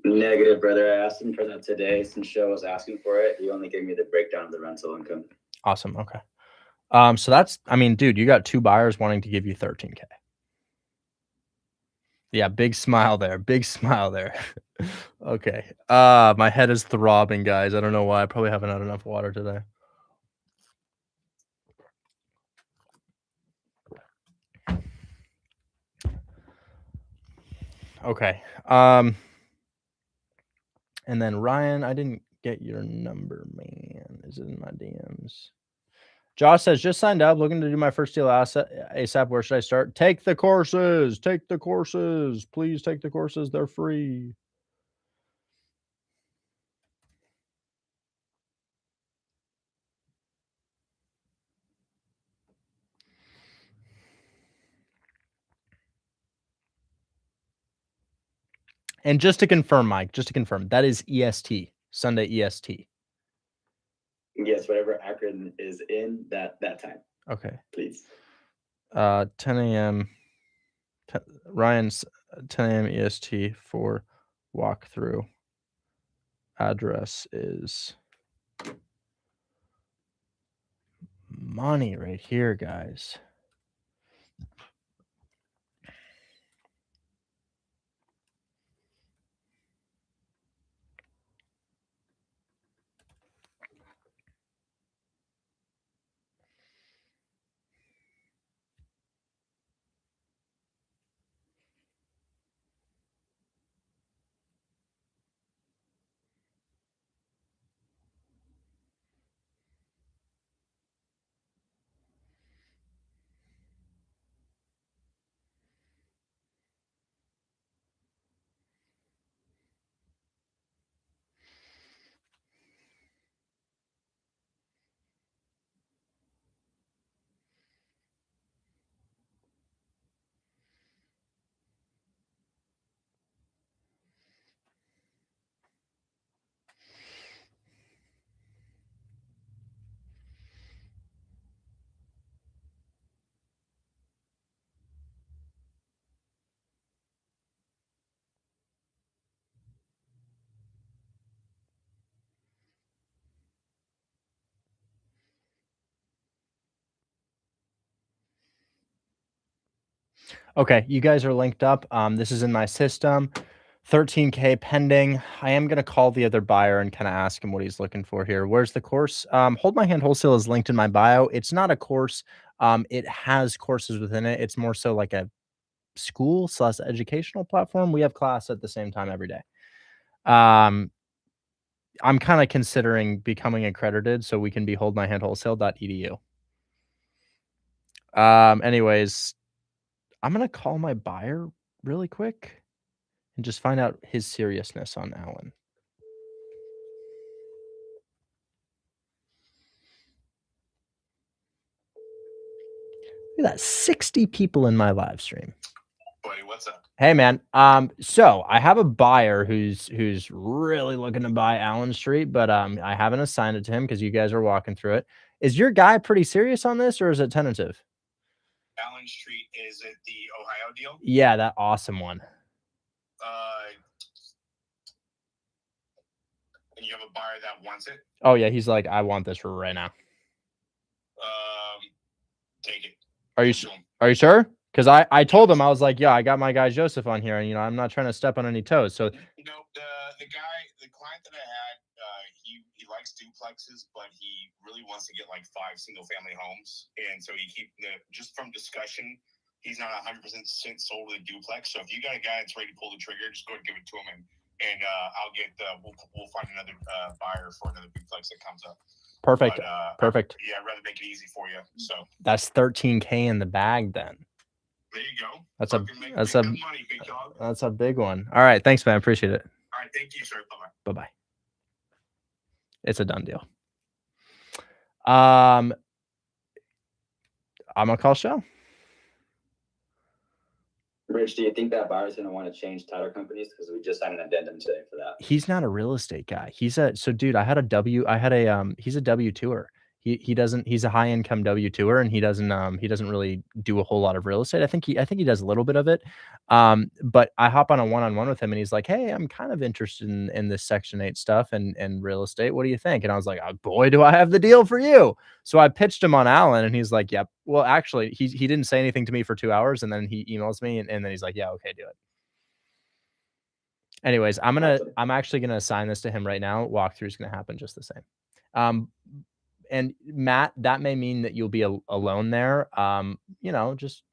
[SPEAKER 7] Negative, brother. I asked him for that today since Joe was asking for it. He only gave me the breakdown of the rental income.
[SPEAKER 1] Awesome. Okay. So that's, I mean, dude, you got 2 buyers wanting to give you 13K. Yeah, big smile there. Big smile there. Okay. My head is throbbing, guys. I don't know why. I probably haven't had enough water today. Okay. And then Ryan, I didn't get your number, man. Is it in my DMs? Josh says, just signed up, looking to do my first deal ASAP. Where should I start? Take the courses. Take the courses. Please take the courses. They're free. And just to confirm, Mike, that is EST, Sunday EST.
[SPEAKER 7] Yes, whatever Akron is in that time.
[SPEAKER 1] Okay.
[SPEAKER 7] Please.
[SPEAKER 1] 10 a.m. Ryan's 10 a.m. EST for walkthrough. Address is money right here, guys. Okay, you guys are linked up. This is in my system. 13K pending. I am going to call the other buyer and kind of ask him what he's looking for here. Where's the course? Hold My Hand Wholesale is linked in my bio. It's not a course. It has courses within it. It's more so like a school / educational platform. We have class at the same time every day. I'm kind of considering becoming accredited so we can be holdmyhandwholesale.edu. Anyways, I'm going to call my buyer really quick and just find out his seriousness on Alan. Look at that, 60 people in my live stream.
[SPEAKER 3] Buddy, what's up?
[SPEAKER 1] Hey man, so I have a buyer who's really looking to buy Allen Street, but I haven't assigned it to him because you guys are walking through it. Is your guy pretty serious on this, or is it tentative?
[SPEAKER 3] Allen Street, is it the Ohio deal?
[SPEAKER 1] Yeah, that awesome one.
[SPEAKER 3] And you have a buyer that wants it?
[SPEAKER 1] Oh yeah, he's like, I want this right now.
[SPEAKER 3] Take it.
[SPEAKER 1] Are you sure? Because I told him, I was like, yeah, I got my guy Joseph on here, and I'm not trying to step on any toes. So
[SPEAKER 3] No, the client that I had, he likes duplexes, but he really wants to get like 5 single family homes, and so just from discussion, he's not 100% sold to the duplex. So if you got a guy that's ready to pull the trigger, just go ahead and give it to him, and I'll get we'll find another buyer for another duplex that comes up.
[SPEAKER 1] perfect,
[SPEAKER 3] But,
[SPEAKER 1] perfect.
[SPEAKER 3] Yeah, I'd rather make it easy for you. So
[SPEAKER 1] That's 13K in the bag then.
[SPEAKER 3] there you go.
[SPEAKER 1] That's
[SPEAKER 3] That's money, big dog.
[SPEAKER 1] that's a big one. All right, thanks, man. Appreciate it.
[SPEAKER 3] All right, thank you, sir. Bye-bye.
[SPEAKER 1] Bye-bye. It's a done deal. I'm gonna call Shell.
[SPEAKER 7] Rich, do you think that buyer's going to want to change title companies? Because we just signed an addendum today for that.
[SPEAKER 1] He's not a real estate guy. He's a dude. He's a W2er. He's a high income W2er, and he doesn't really do a whole lot of real estate. I think he does a little bit of it. But I hop on a one-on-one with him, and he's like, hey, I'm kind of interested in this Section 8 stuff and real estate. What do you think? And I was like, oh, boy, do I have the deal for you. So I pitched him on Allen, and he's like, yep. Well, actually, he didn't say anything to me for 2 hours, and then he emails me, and then he's like, yeah, okay, do it. Anyways, I'm actually gonna assign this to him right now. Walkthrough is gonna happen just the same. And Matt, that may mean that you'll be alone there. Just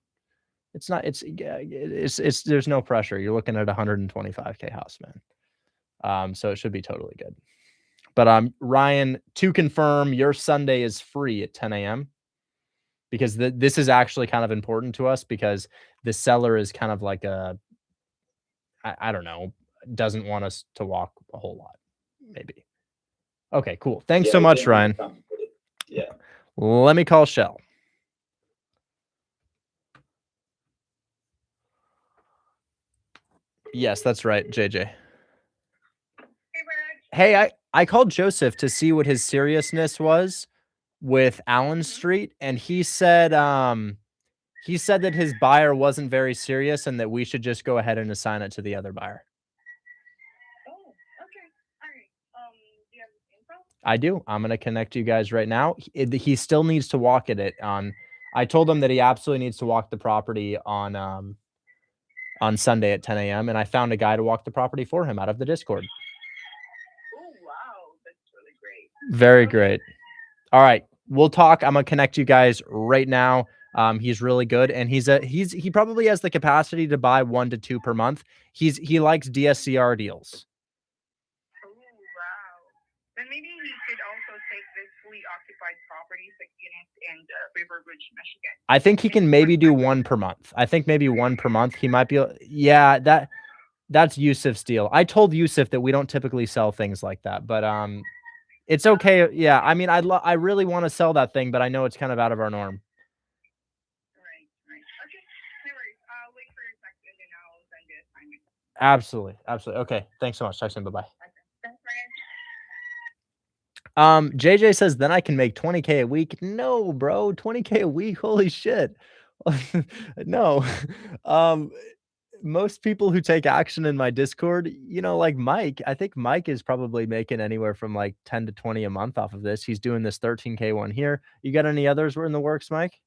[SPEAKER 1] it's there's no pressure. You're looking at 125K house, man. So it should be totally good. But Ryan, to confirm, your Sunday is free at 10 a.m. because this is actually kind of important to us because the seller is kind of like I don't know, doesn't want us to walk a whole lot, maybe. Okay, cool. Thanks so much, Ryan.
[SPEAKER 7] Yeah.
[SPEAKER 1] Let me call Shell. Yes, that's right, JJ. Hey, I called Joseph to see what his seriousness was with Allen Street, and he said that his buyer wasn't very serious and that we should just go ahead and assign it to the other buyer. I do. I'm going to connect you guys right now. He still needs to walk it on. I told him that he absolutely needs to walk the property on Sunday at 10 a.m. And I found a guy to walk the property for him out of the Discord.
[SPEAKER 8] Oh, wow. That's really great.
[SPEAKER 1] Very great. All right. We'll talk. I'm going to connect you guys right now. He's really good. And he probably has the capacity to buy 1 to 2 per month. He likes DSCR deals.
[SPEAKER 8] Then maybe he could also take this fully occupied properties like units in River Ridge, Michigan.
[SPEAKER 1] I think he can maybe do 1 per month. I think maybe 1 per month. He might be. Yeah, that's Yusuf's deal. I told Yusuf that we don't typically sell things like that, but it's okay. Yeah, I mean, I really want to sell that thing, but I know it's kind of out of our norm.
[SPEAKER 8] Right. Okay, no worries. I'll wait for your text and then I'll send you assignment.
[SPEAKER 1] Absolutely. Okay, thanks so much. Talk soon. Bye-bye.
[SPEAKER 8] Okay. Thanks, Ryan.
[SPEAKER 1] JJ says, then I can make 20K a week. No, bro, 20K a week. Holy shit. No. Most people who take action in my Discord, like Mike, I think Mike is probably making anywhere from like 10 to 20 a month off of this. He's doing this 13K one here. You got any others were in the works, Mike?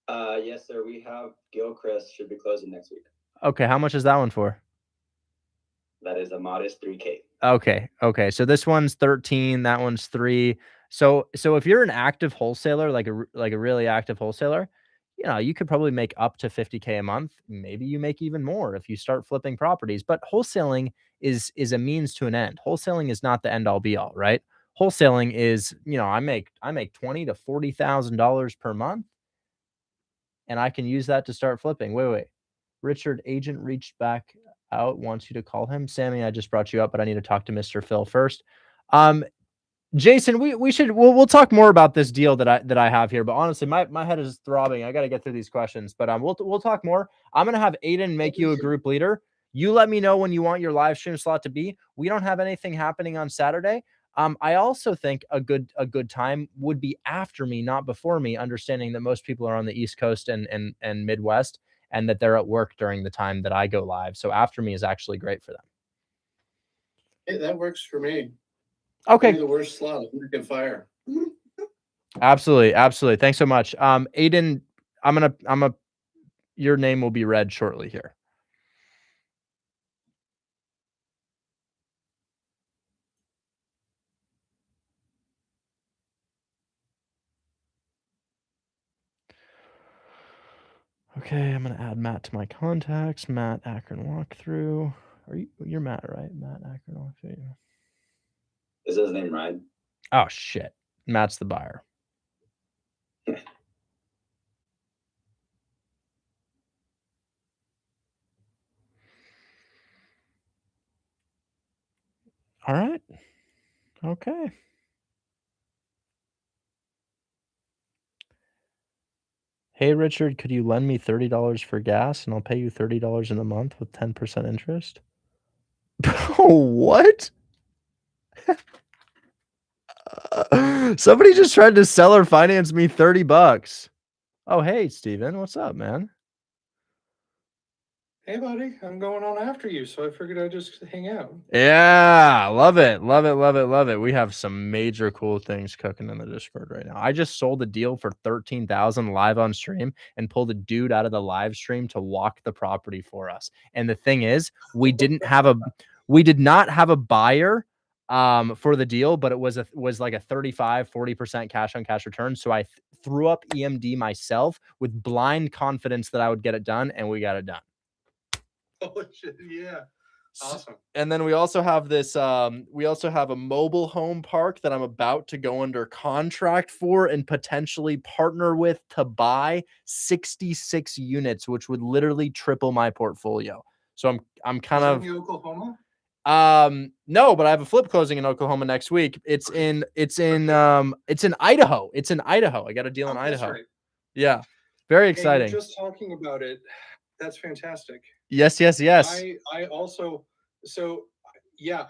[SPEAKER 7] Yes, sir. We have Gilchrist should be closing next week.
[SPEAKER 1] Okay, how much is that one for?
[SPEAKER 7] That is a modest 3K.
[SPEAKER 1] Okay. So this one's 13, that one's 3. So if you're an active wholesaler, like a really active wholesaler, you could probably make up to 50K a month. Maybe you make even more if you start flipping properties. But wholesaling is a means to an end. Wholesaling is not the end all be all, right? Wholesaling is, I make $20,000 to $40,000 per month, and I can use that to start flipping. Wait. Richard, agent reached back out, wants you to call him. Sammy, I just brought you up, but I need to talk to Mr. Phil first. Jason, we'll talk more about this deal that I have here, but honestly, my head is throbbing. I got to get through these questions, but we'll talk more. I'm going to have Aiden make you a group leader. You let me know when you want your live stream slot to be. We don't have anything happening on Saturday. I also think a good time would be after me, not before me, understanding that most people are on the East Coast and Midwest, and that they're at work during the time that I go live. So after me is actually great for them.
[SPEAKER 5] Hey, that works for me.
[SPEAKER 1] Okay.
[SPEAKER 5] The worst slot, we can fire.
[SPEAKER 1] Absolutely. Thanks so much. Aiden, your name will be read shortly here. Okay, I'm gonna add Matt to my contacts. Matt Akron walkthrough. You're Matt, right? Matt Akron walkthrough.
[SPEAKER 7] Is his name right?
[SPEAKER 1] Oh shit. Matt's the buyer. All right. Okay. Hey Richard, could you lend me $30 for gas and I'll pay you $30 in a month with 10% interest? What? Somebody just tried to seller finance me $30. Oh, hey, Steven. What's up, man?
[SPEAKER 5] Hey, buddy, I'm going on after you, so I figured I'd just hang out.
[SPEAKER 1] Yeah, love it. We have some major cool things cooking in the Discord right now. I just sold a deal for $13,000 live on stream and pulled a dude out of the live stream to walk the property for us. And the thing is, we did not have a buyer for the deal, but it was like a 35-40% cash on cash return. So I threw up EMD myself with blind confidence that I would get it done, and we got it done.
[SPEAKER 5] Oh shit, yeah. Awesome.
[SPEAKER 1] And then we also have this, we also have a mobile home park that I'm about to go under contract for and potentially partner with to buy 66 units, which would literally triple my portfolio. So I'm kind of
[SPEAKER 5] in Oklahoma?
[SPEAKER 1] No, but I have a flip closing in Oklahoma next week. It's in Idaho. It's in Idaho. I got a deal in Idaho. Right. Yeah. Very exciting.
[SPEAKER 5] Hey, you're just talking about it. That's fantastic.
[SPEAKER 1] Yes.
[SPEAKER 5] I also, so yeah,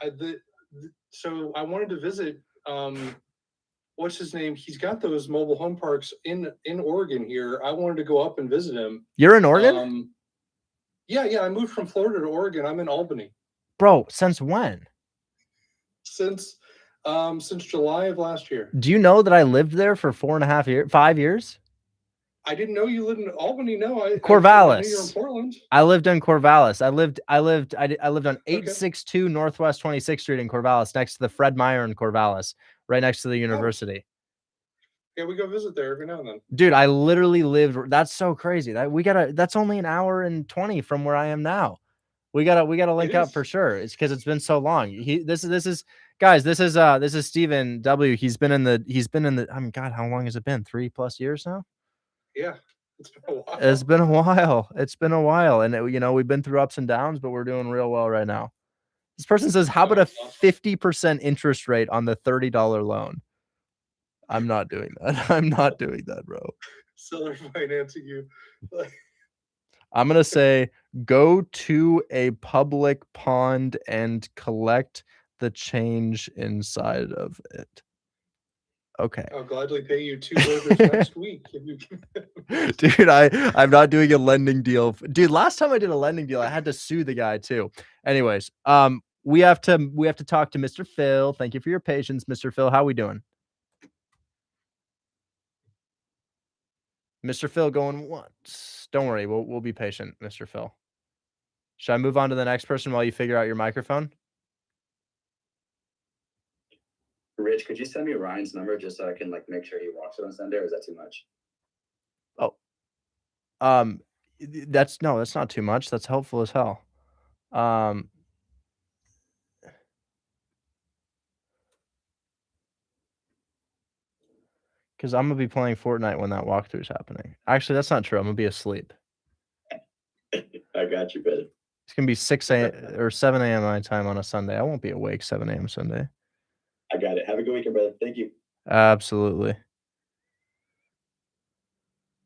[SPEAKER 5] so I wanted to visit, what's his name? He's got those mobile home parks in Oregon here. I wanted to go up and visit him.
[SPEAKER 1] You're in Oregon?
[SPEAKER 5] Yeah. I moved from Florida to Oregon. I'm in Albany.
[SPEAKER 1] Bro, since when?
[SPEAKER 5] Since July of last year.
[SPEAKER 1] Do you know that I lived there for 5 years?
[SPEAKER 5] I didn't know you lived in Albany. No,
[SPEAKER 1] Corvallis.
[SPEAKER 5] I knew you're in Portland.
[SPEAKER 1] I lived in Corvallis. I lived on 862 Northwest 26th Street in Corvallis, next to the Fred Meyer in Corvallis, right next to the university.
[SPEAKER 5] Yeah, we go visit there every now and then.
[SPEAKER 1] Dude, I literally lived. That's so crazy. That's only an hour and 20 from where I am now. We gotta link up for sure. It's because it's been so long. This is guys. This is Stephen W. He's been in the. I mean, God, how long has it been? 3+ years now.
[SPEAKER 5] Yeah, it's been a while.
[SPEAKER 1] It's been a while, and we've been through ups and downs, but we're doing real well right now. This person says, "How about a 50% interest rate on the $30 loan?" I'm not doing that. I'm not doing that, bro.
[SPEAKER 5] Seller financing you.
[SPEAKER 1] I'm gonna say, go to a public pond and collect the change inside of it. Okay.
[SPEAKER 5] I'll gladly pay you 2 burgers next week.
[SPEAKER 1] Dude, I'm not doing a lending deal. Dude, last time I did a lending deal, I had to sue the guy too. Anyways, we have to talk to Mr. Phil. Thank you for your patience, Mr. Phil. How we doing? Mr. Phil going once. Don't worry, we'll be patient, Mr. Phil. Should I move on to the next person while you figure out your microphone?
[SPEAKER 7] Rich, could you send me Ryan's number just so I can like make sure he walks it on Sunday, or is that too much?
[SPEAKER 1] That's not too much. That's helpful as hell. Because I'm gonna be playing Fortnite when that walkthrough is happening. Actually, that's not true. I'm gonna be asleep.
[SPEAKER 7] I got you, brother.
[SPEAKER 1] It's gonna be 6 a.m. or 7 a.m. my time on a Sunday. I won't be awake 7 a.m. Sunday.
[SPEAKER 7] I got it. Have a good weekend, brother. Thank you.
[SPEAKER 1] Absolutely.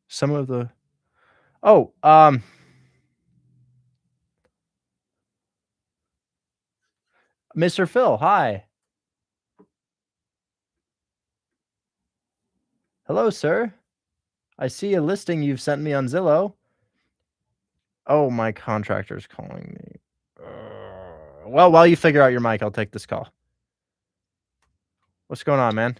[SPEAKER 1] Some of the Mr. Phil, hi. Hello, sir. I see a listing you've sent me on Zillow. Oh, my contractor's calling me. Well, while you figure out your mic, I'll take this call. What's going on, man?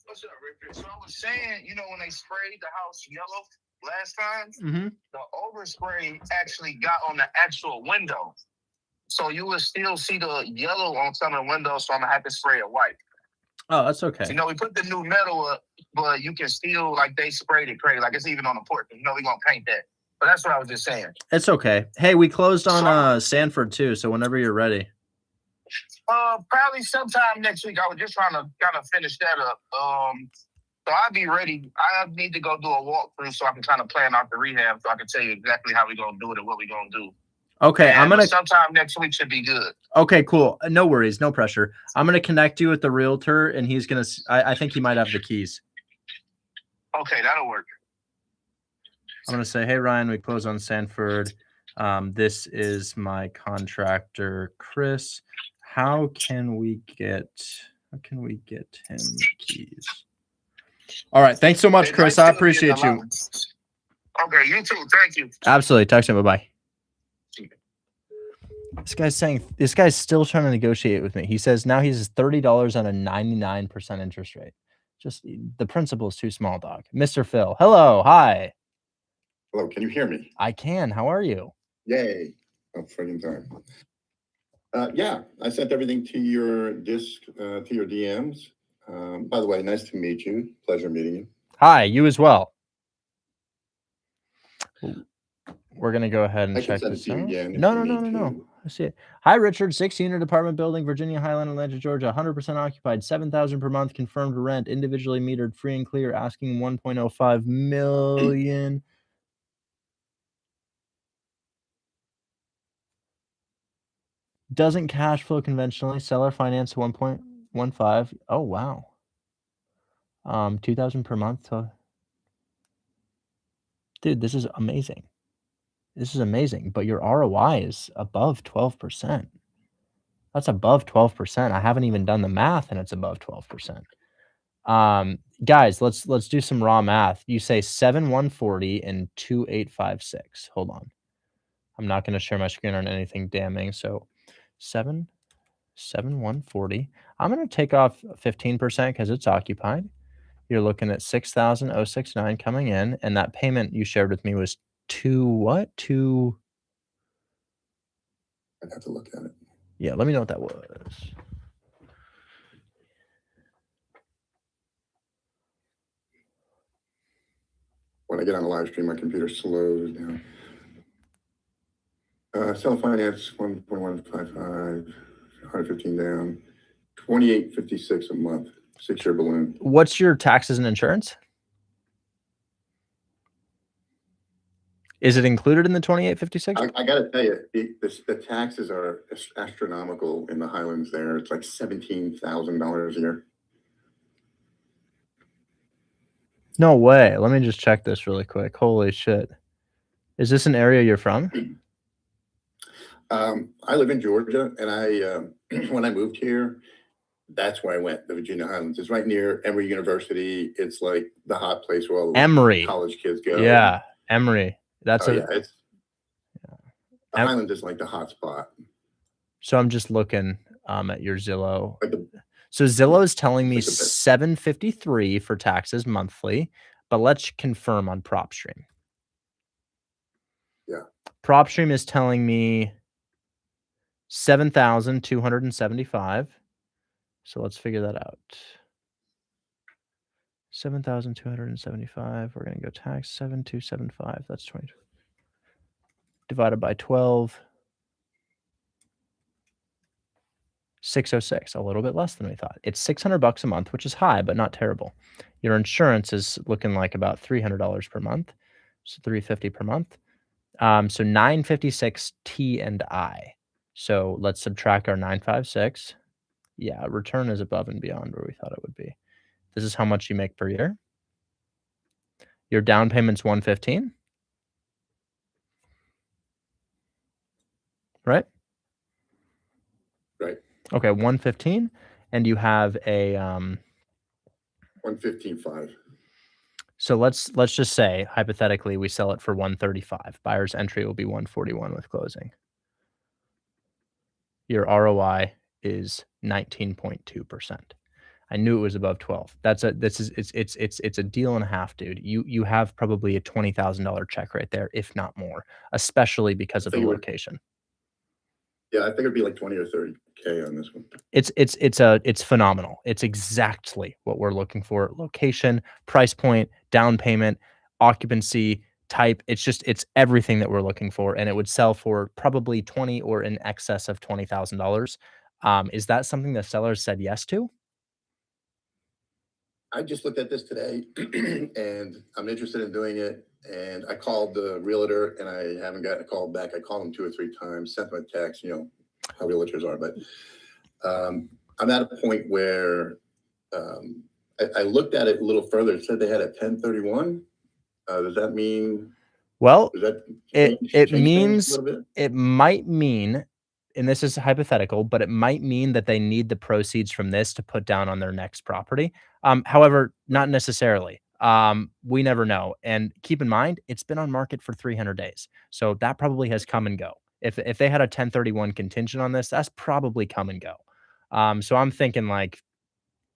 [SPEAKER 3] What's up, Richard? So I was saying, when they sprayed the house yellow last time,
[SPEAKER 1] Mm-hmm.
[SPEAKER 3] the overspray actually got on the actual window. So you will still see the yellow on some of the windows, so I'm gonna have to spray it white.
[SPEAKER 1] Oh, that's okay.
[SPEAKER 3] So, we put the new metal up, but you can still, they sprayed it crazy. Like, it's even on the porch. We're gonna paint that. But that's what I was just saying.
[SPEAKER 1] It's okay. Hey, we closed on Sanford too, so whenever you're ready.
[SPEAKER 3] Probably sometime next week. I was just trying to kind of finish that up. So I'll be ready. I need to go do a walkthrough so I can kind of plan out the rehab, so I can tell you exactly how we're gonna do it and what we're gonna do.
[SPEAKER 1] Okay,
[SPEAKER 3] And sometime next week should be good.
[SPEAKER 1] Okay, cool. No worries, no pressure. I'm gonna connect you with the realtor, and he's gonna. I think he might have the keys.
[SPEAKER 3] Okay, that'll work.
[SPEAKER 1] I'm gonna say, hey Ryan, we close on Sanford. This is my contractor, Chris. How can we get him keys? All right, thanks so much, Chris. I appreciate you.
[SPEAKER 3] Okay, you too. Thank you.
[SPEAKER 1] Absolutely. Text him. Bye-bye. This guy's still trying to negotiate with me. He says now he's $30 on a 99% interest rate. Just the principal is too small, dog. Mr. Phil. Hello. Hi.
[SPEAKER 10] Hello, can you hear me?
[SPEAKER 1] I can. How are you?
[SPEAKER 10] Yay. Oh, friggin' time. Yeah, I sent everything to your to your DMs. By the way, nice to meet you. Pleasure meeting you.
[SPEAKER 1] Hi, you as well. We're going to go ahead and check this out. No. I see it. Hi, Richard. 6-unit apartment building, Virginia, Highland, Atlanta, Georgia. 100% occupied. $7,000 per month. Confirmed rent. Individually metered. Free and clear. Asking $1.05 million. Doesn't cash flow conventionally. Seller finance 1.15. Oh, wow. $2,000 per month. Dude, this is amazing. This is amazing, but your ROI is above 12%. That's above 12%. I haven't even done the math, and it's above 12%. Guys, let's do some raw math. You say 7,140 and 2,856. Hold on. I'm not going to share my screen on anything damning. So 7,140. I'm going to take off 15% because it's occupied. You're looking at 6,069 coming in, and that payment you shared with me was what?
[SPEAKER 10] I'd have to look at it.
[SPEAKER 1] Yeah, let me know what that was.
[SPEAKER 10] When I get on the live stream, my computer slows down. Seller finance 1.155, 115 down, 28.56 a month, 6-year balloon.
[SPEAKER 1] What's your taxes and insurance? Is it included in the 28.56?
[SPEAKER 10] I got to tell you, the taxes are astronomical in the Highlands there. It's like $17,000 a year.
[SPEAKER 1] No way. Let me just check this really quick. Holy shit. Is this an area you're from?
[SPEAKER 10] I live in Georgia, and when I moved here, that's where I went. The Virginia Highlands. It's right near Emory University. It's like the hot place where all the college kids go.
[SPEAKER 1] Yeah, Emory.
[SPEAKER 10] The Highland is like the hot spot.
[SPEAKER 1] So I'm just looking at your Zillow. So Zillow is telling me $753 for taxes monthly, but let's confirm on PropStream.
[SPEAKER 10] Yeah.
[SPEAKER 1] PropStream is telling me 7,275. So let's figure that out. 7,275. We're going to go tax 7,275. That's 20 divided by 12. 606, a little bit less than we thought. It's $600 a month, which is high, but not terrible. Your insurance is looking like about $300 per month. So $350 per month. So 956 T and I. So let's subtract our 956. Yeah, return is above and beyond where we thought it would be. This is how much you make per year. Your down payment's 115. Right?
[SPEAKER 10] Right.
[SPEAKER 1] Okay, 115, and you have a
[SPEAKER 10] 115.5.
[SPEAKER 1] So let's just say hypothetically we sell it for 135. Buyer's entry will be 141 with closing. Your ROI is 19.2%. I knew it was above 12. It's a deal and a half, dude. You have probably a $20,000 check right there, if not more, especially because of the location.
[SPEAKER 10] Yeah, I think it'd be like 20 or 30K on this one.
[SPEAKER 1] It's phenomenal. It's exactly what we're looking for. Location, price point, down payment, occupancy type. It's everything that we're looking for, and it would sell for probably 20 or in excess of $20,000. Is that something the sellers said yes to?
[SPEAKER 10] I just looked at this today and I'm interested in doing it. And I called the realtor and I haven't gotten a call back. I called him 2 or 3 times, sent him a text, you know how realtors are. But I'm at a point where I looked at it a little further. It said they had a 1031. Does that mean?
[SPEAKER 1] Well,
[SPEAKER 10] does that
[SPEAKER 1] it
[SPEAKER 10] change
[SPEAKER 1] means
[SPEAKER 10] things a little bit?
[SPEAKER 1] it might mean, and this is hypothetical, but it might mean that they need the proceeds from this to put down on their next property. However, not necessarily. We never know. And keep in mind, it's been on market for 300 days. So that probably has come and go. If they had a 1031 contingent on this, that's probably come and go. So I'm thinking like,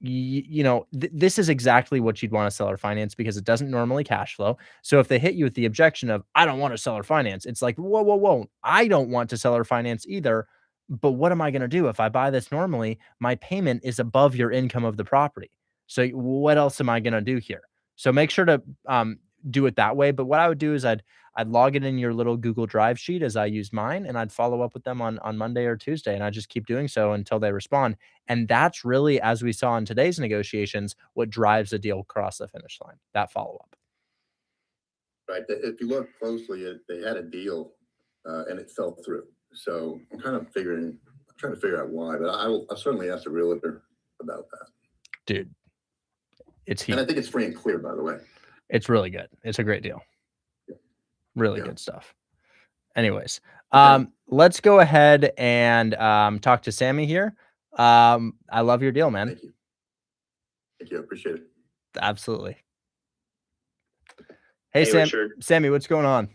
[SPEAKER 1] this is exactly what you'd want to seller finance because it doesn't normally cash flow. So if they hit you with the objection of, I don't want to seller finance, it's like, whoa, whoa, whoa. I don't want to seller finance either. But what am I going to do? If I buy this normally, my payment is above your income of the property. So what else am I going to do here? So make sure to do it that way. But what I would do is I'd log it in your little Google Drive sheet as I use mine, and I'd follow up with them on Monday or Tuesday, and I just keep doing so until they respond. And that's really, as we saw in today's negotiations, what drives a deal across the finish line, that follow-up.
[SPEAKER 10] Right. If you look closely, they had a deal and it fell through. So I'm trying to figure out why, but I'll certainly ask the realtor about that.
[SPEAKER 1] Dude, it's heat.
[SPEAKER 10] And I think it's free and clear, by the way.
[SPEAKER 1] It's really good. It's a great deal.
[SPEAKER 10] Yeah.
[SPEAKER 1] Really good stuff. Anyways, let's go ahead and talk to Sammy here. I love your deal, man.
[SPEAKER 10] Thank you. Thank you. I appreciate it.
[SPEAKER 1] Absolutely.
[SPEAKER 11] Hey, Richard.
[SPEAKER 1] Sammy, what's going on?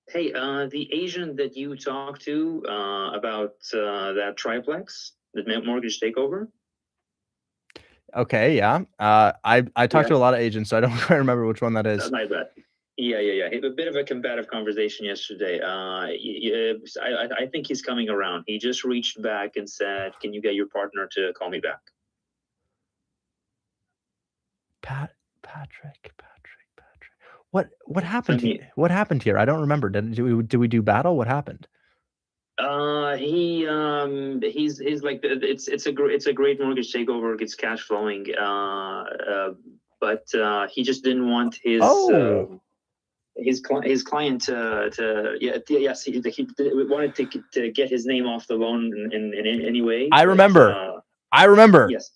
[SPEAKER 11] Hey, the agent that you talked to about that triplex, the mortgage takeover.
[SPEAKER 1] Okay, yeah. I talked to a lot of agents, so I don't quite remember which one that is.
[SPEAKER 11] My bad. Yeah. A bit of a combative conversation yesterday. I think he's coming around. He just reached back and said, "Can you get your partner to call me back?"
[SPEAKER 1] Patrick. What happened here? What happened here? I don't remember. Did we do battle? What happened?
[SPEAKER 11] He's like it's a great mortgage takeover. Gets cash flowing. But he just didn't want his client to he wanted to get his name off the loan in any way.
[SPEAKER 1] I remember.
[SPEAKER 11] Yes.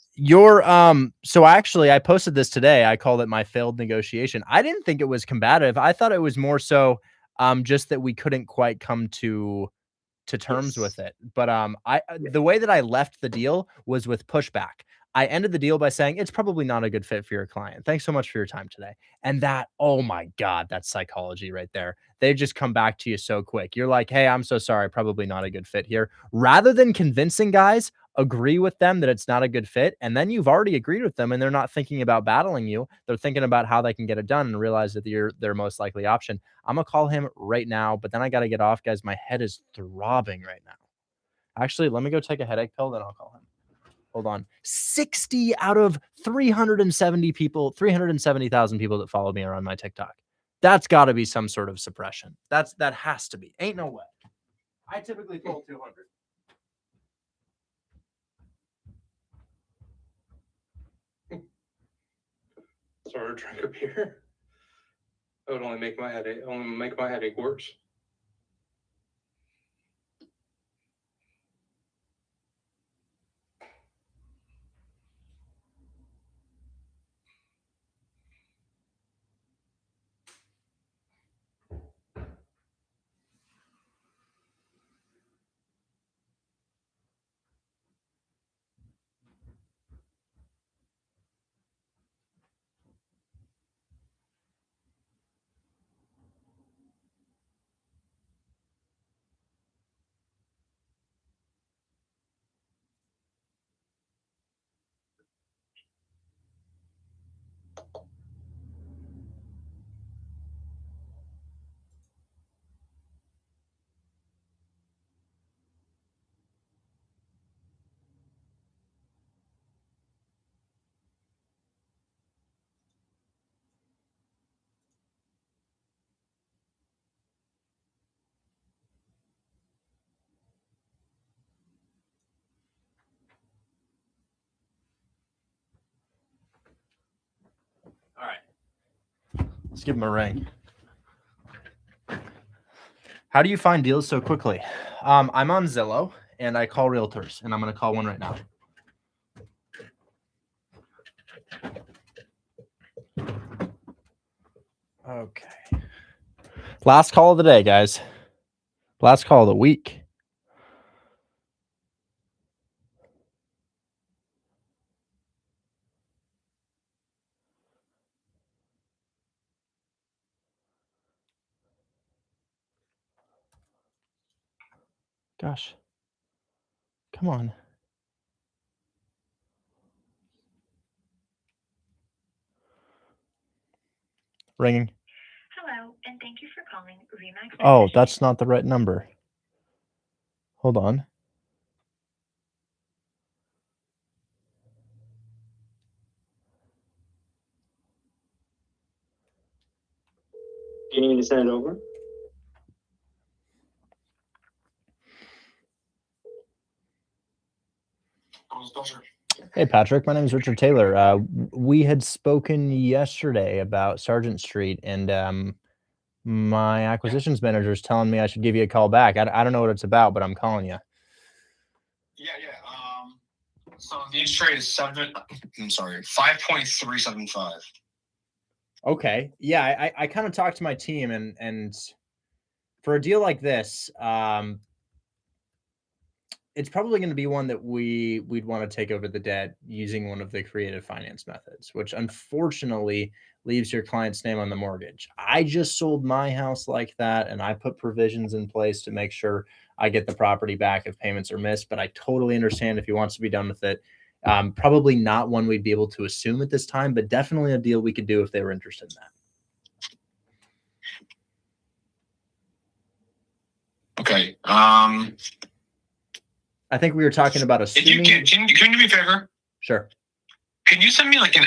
[SPEAKER 1] So actually I posted this today. I called it my failed negotiation. I didn't think it was combative. I thought it was more so just that we couldn't quite come to terms with it. But the way that I left the deal was with pushback. I ended the deal by saying it's probably not a good fit for your client. Thanks so much for your time today. And that, oh my God, that's psychology right there. They just come back to you so quick. You're like, hey, I'm so sorry, probably not a good fit here. Rather than convincing guys, agree with them that it's not a good fit, and then you've already agreed with them and they're not thinking about battling you. They're thinking about how they can get it done and realize that you're their most likely option. I'm gonna call him right now, but then I got to get off, guys. My head is throbbing right now. Actually, let me go take a headache pill, then I'll call him. Hold on. 60 out of 370 people, 370,000 people that follow me are on my TikTok. That's got to be some sort of suppression. That has to be. Ain't no way. I typically pull 200.
[SPEAKER 5] Sorry, drink a beer. That would only make my headache worse.
[SPEAKER 1] All right. Let's give him a ring. How do you find deals so quickly? I'm on Zillow and I call realtors, and I'm going to call one right now. Okay. Last call of the day, guys. Last call of the week. Gosh. Come on. Ringing.
[SPEAKER 12] Hello, and thank you for calling Remax.
[SPEAKER 1] Oh, that's not the right number. Hold on.
[SPEAKER 11] Do you need me to send it over?
[SPEAKER 1] Hey, Patrick. My name is Richard Taylor. We had spoken yesterday about Sargent Street, and my acquisitions manager is telling me I should give you a call back. I don't know what it's about, but I'm calling you.
[SPEAKER 3] Yeah. So the interest rate is 5.375.
[SPEAKER 1] Okay. Yeah, I kind of talked to my team, and for a deal like this, it's probably going to be one that we'd want to take over the debt using one of the creative finance methods, which unfortunately leaves your client's name on the mortgage. I just sold my house like that, and I put provisions in place to make sure I get the property back if payments are missed. But I totally understand if he wants to be done with it. Probably not one we'd be able to assume at this time, but definitely a deal we could do if they were interested in that.
[SPEAKER 3] Okay.
[SPEAKER 1] I think we were talking about assuming.
[SPEAKER 3] Can you do me a favor?
[SPEAKER 1] Sure.
[SPEAKER 3] Can you send me like it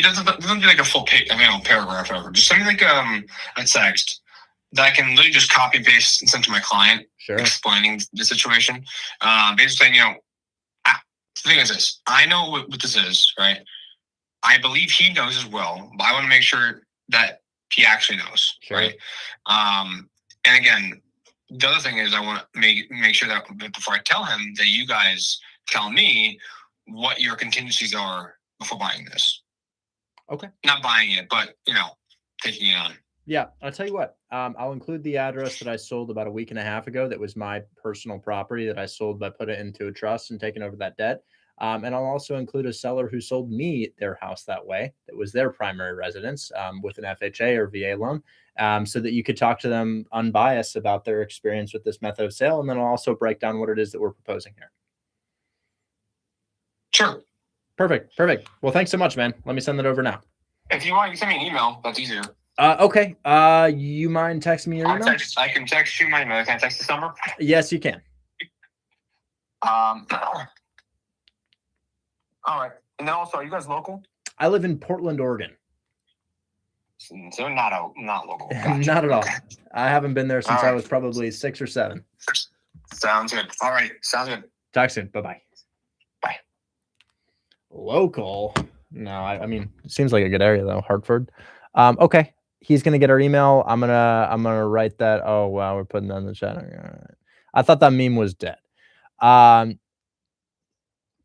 [SPEAKER 3] doesn't be like a full page, paragraph or whatever. Just send me like a text that I can literally just copy and paste and send to my client,
[SPEAKER 1] Sure.
[SPEAKER 3] explaining the situation. Basically saying, the thing is this: I know what this is, right? I believe he knows as well, but I want to make sure that he actually knows,
[SPEAKER 1] Sure.
[SPEAKER 3] right? And again, the other thing is I want to make sure that before I tell him, that you guys tell me what your contingencies are before buying this.
[SPEAKER 1] Okay.
[SPEAKER 3] Not buying it, but taking it on.
[SPEAKER 1] Yeah, I'll tell you what. I'll include the address that I sold about a week and a half ago. That was my personal property that I sold by putting it into a trust and taking over that debt. And I'll also include a seller who sold me their house that way. That was their primary residence with an FHA or VA loan, so that you could talk to them unbiased about their experience with this method of sale. And then I'll also break down what it is that we're proposing here.
[SPEAKER 3] Sure.
[SPEAKER 1] Perfect. Well, thanks so much, man. Let me send that over now.
[SPEAKER 3] If you want, you can send me an email. That's easier.
[SPEAKER 1] Okay. You mind texting me your email?
[SPEAKER 3] I can text you my email. Can I text this number?
[SPEAKER 1] Yes, you can.
[SPEAKER 3] All right. And then also, are you guys local?
[SPEAKER 1] I live in Portland, Oregon.
[SPEAKER 3] So not local. Gotcha.
[SPEAKER 1] Not at all.
[SPEAKER 3] Okay.
[SPEAKER 1] I haven't been there since
[SPEAKER 3] All right.
[SPEAKER 1] I was probably 6 or 7.
[SPEAKER 3] Sounds good. All right. Sounds good.
[SPEAKER 1] Talk soon. Bye-bye.
[SPEAKER 3] Bye.
[SPEAKER 1] Local. No, I mean, it seems like a good area though, Hartford. Okay. He's gonna get our email. I'm gonna write that. Oh wow, we're putting that in the chat. All right. I thought that meme was dead.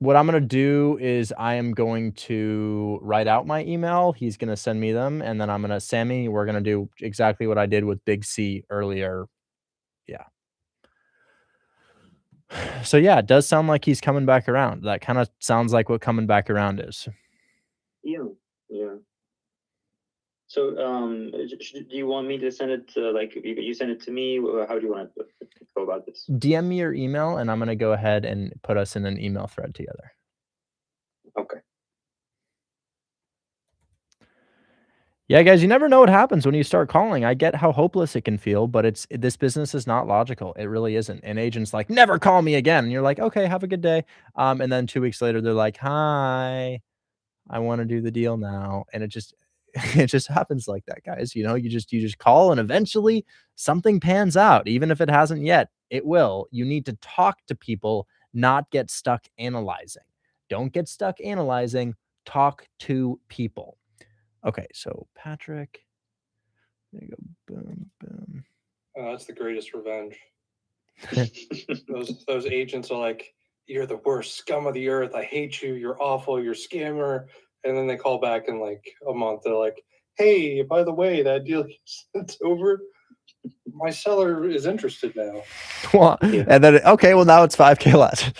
[SPEAKER 1] What I'm gonna do is I am going to write out my email. He's gonna send me them, and then Sammy, we're gonna do exactly what I did with Big C earlier. Yeah. So yeah, it does sound like he's coming back around. That kind of sounds like what coming back around is.
[SPEAKER 11] Yeah. So, do you want me to send it like you send it to me? Or how do you want to go about this?
[SPEAKER 1] DM me your email, and I'm gonna go ahead and put us in an email thread together.
[SPEAKER 11] Okay.
[SPEAKER 1] Yeah, guys, you never know what happens when you start calling. I get how hopeless it can feel, but this business is not logical. It really isn't. An agent's like, never call me again. And you're like, okay, have a good day. And then 2 weeks later, they're like, hi, I want to do the deal now. And it just happens like that, guys. You know, you just call, and eventually something pans out. Even if it hasn't yet, it will. You need to talk to people, not get stuck analyzing. Don't get stuck analyzing. Talk to people. Okay, so Patrick, there you go. Boom, boom.
[SPEAKER 13] That's the greatest revenge. those agents are like, you're the worst scum of the earth. I hate you. You're awful. You're a scammer. And then they call back in like a month. They're like, hey, by the way, that deal you sent over, my seller is interested now.
[SPEAKER 1] Well, yeah. And then, okay, well, now it's 5K less.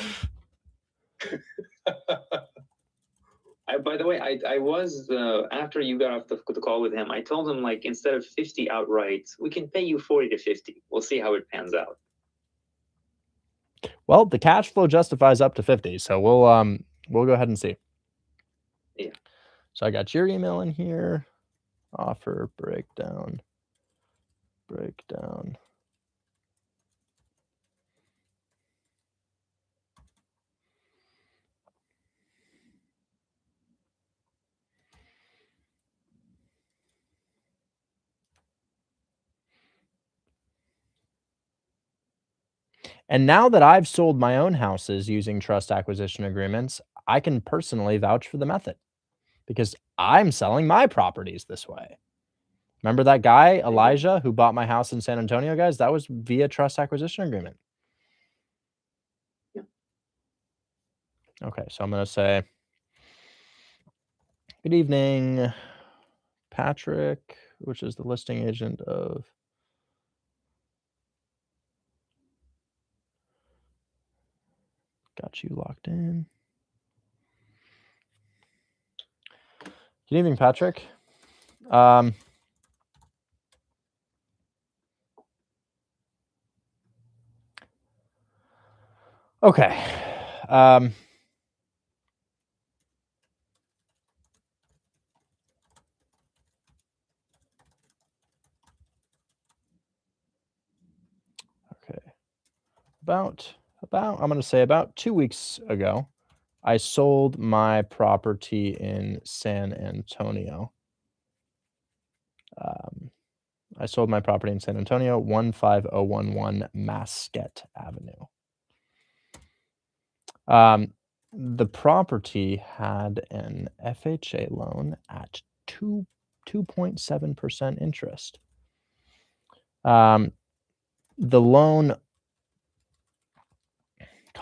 [SPEAKER 11] By the way, I was after you got off the call with him, I told him, like, instead of 50 outright, we can pay you 40 to 50. We'll see how it pans out.
[SPEAKER 1] Well, the cash flow justifies up to 50, so we'll go ahead and see.
[SPEAKER 11] Yeah.
[SPEAKER 1] So I got your email in here. Offer breakdown. And now that I've sold my own houses using trust acquisition agreements, I can personally vouch for the method because I'm selling my properties this way. Remember that guy, Elijah, who bought my house in San Antonio, guys? That was via trust acquisition agreement.
[SPEAKER 11] Yeah.
[SPEAKER 1] Okay, so I'm going to say, good evening, Patrick, which is the listing agent of got you locked in. Good evening, Patrick. Okay. Okay. I'm going to say about 2 weeks ago, I sold my property in San Antonio. I sold my property in San Antonio, 15011 Masquette Avenue. The property had an FHA loan at 2.7% interest. The loan,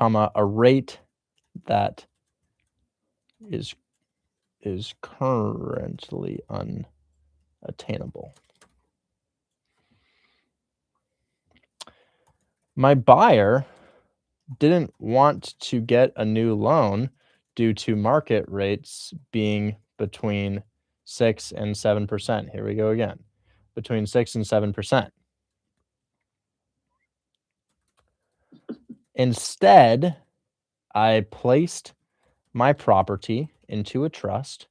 [SPEAKER 1] a rate that is currently unattainable. My buyer didn't want to get a new loan due to market rates being between 6 and 7%. Here we go again. Between 6 and 7%. Instead, I placed my property into a trust,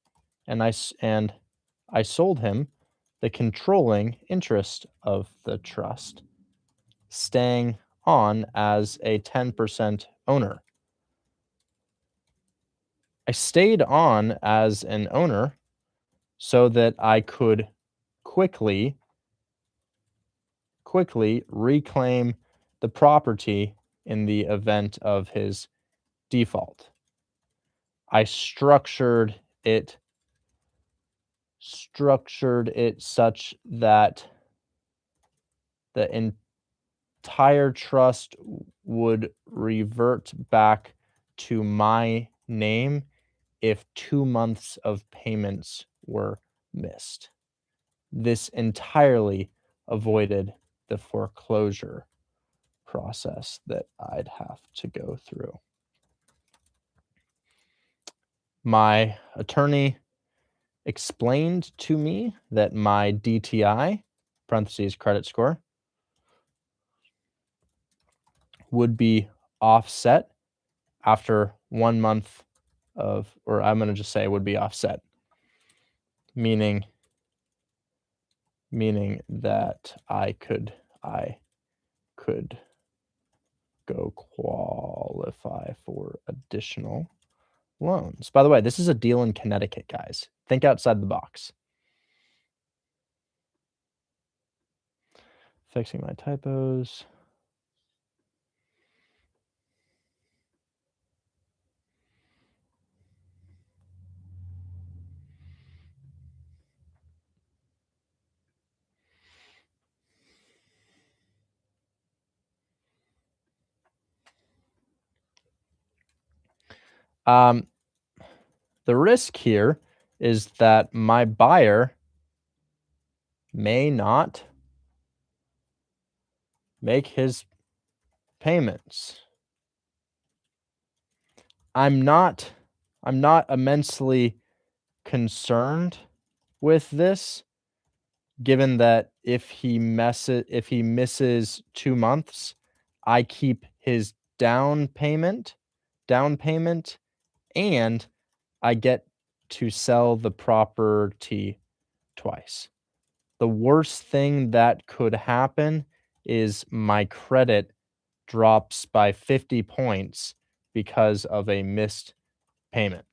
[SPEAKER 1] and I sold him the controlling interest of the trust, staying on as a 10% owner. I stayed on as an owner so that I could quickly reclaim the property in the event of his default. I structured it such that the entire trust would revert back to my name if 2 months of payments were missed. This entirely avoided the foreclosure process that I'd have to go through. My attorney explained to me that my DTI, parentheses credit score, would be offset after 1 month of, or I'm going to just say would be offset, meaning that I could go qualify for additional loans. By the way, this is a deal in Connecticut, guys. Think outside the box. Fixing my typos. The risk here is that my buyer may not make his payments. I'm not immensely concerned with this, given that if he misses 2 months, I keep his down payment, and I get to sell the property twice. The worst thing that could happen is my credit drops by 50 points because of a missed payment.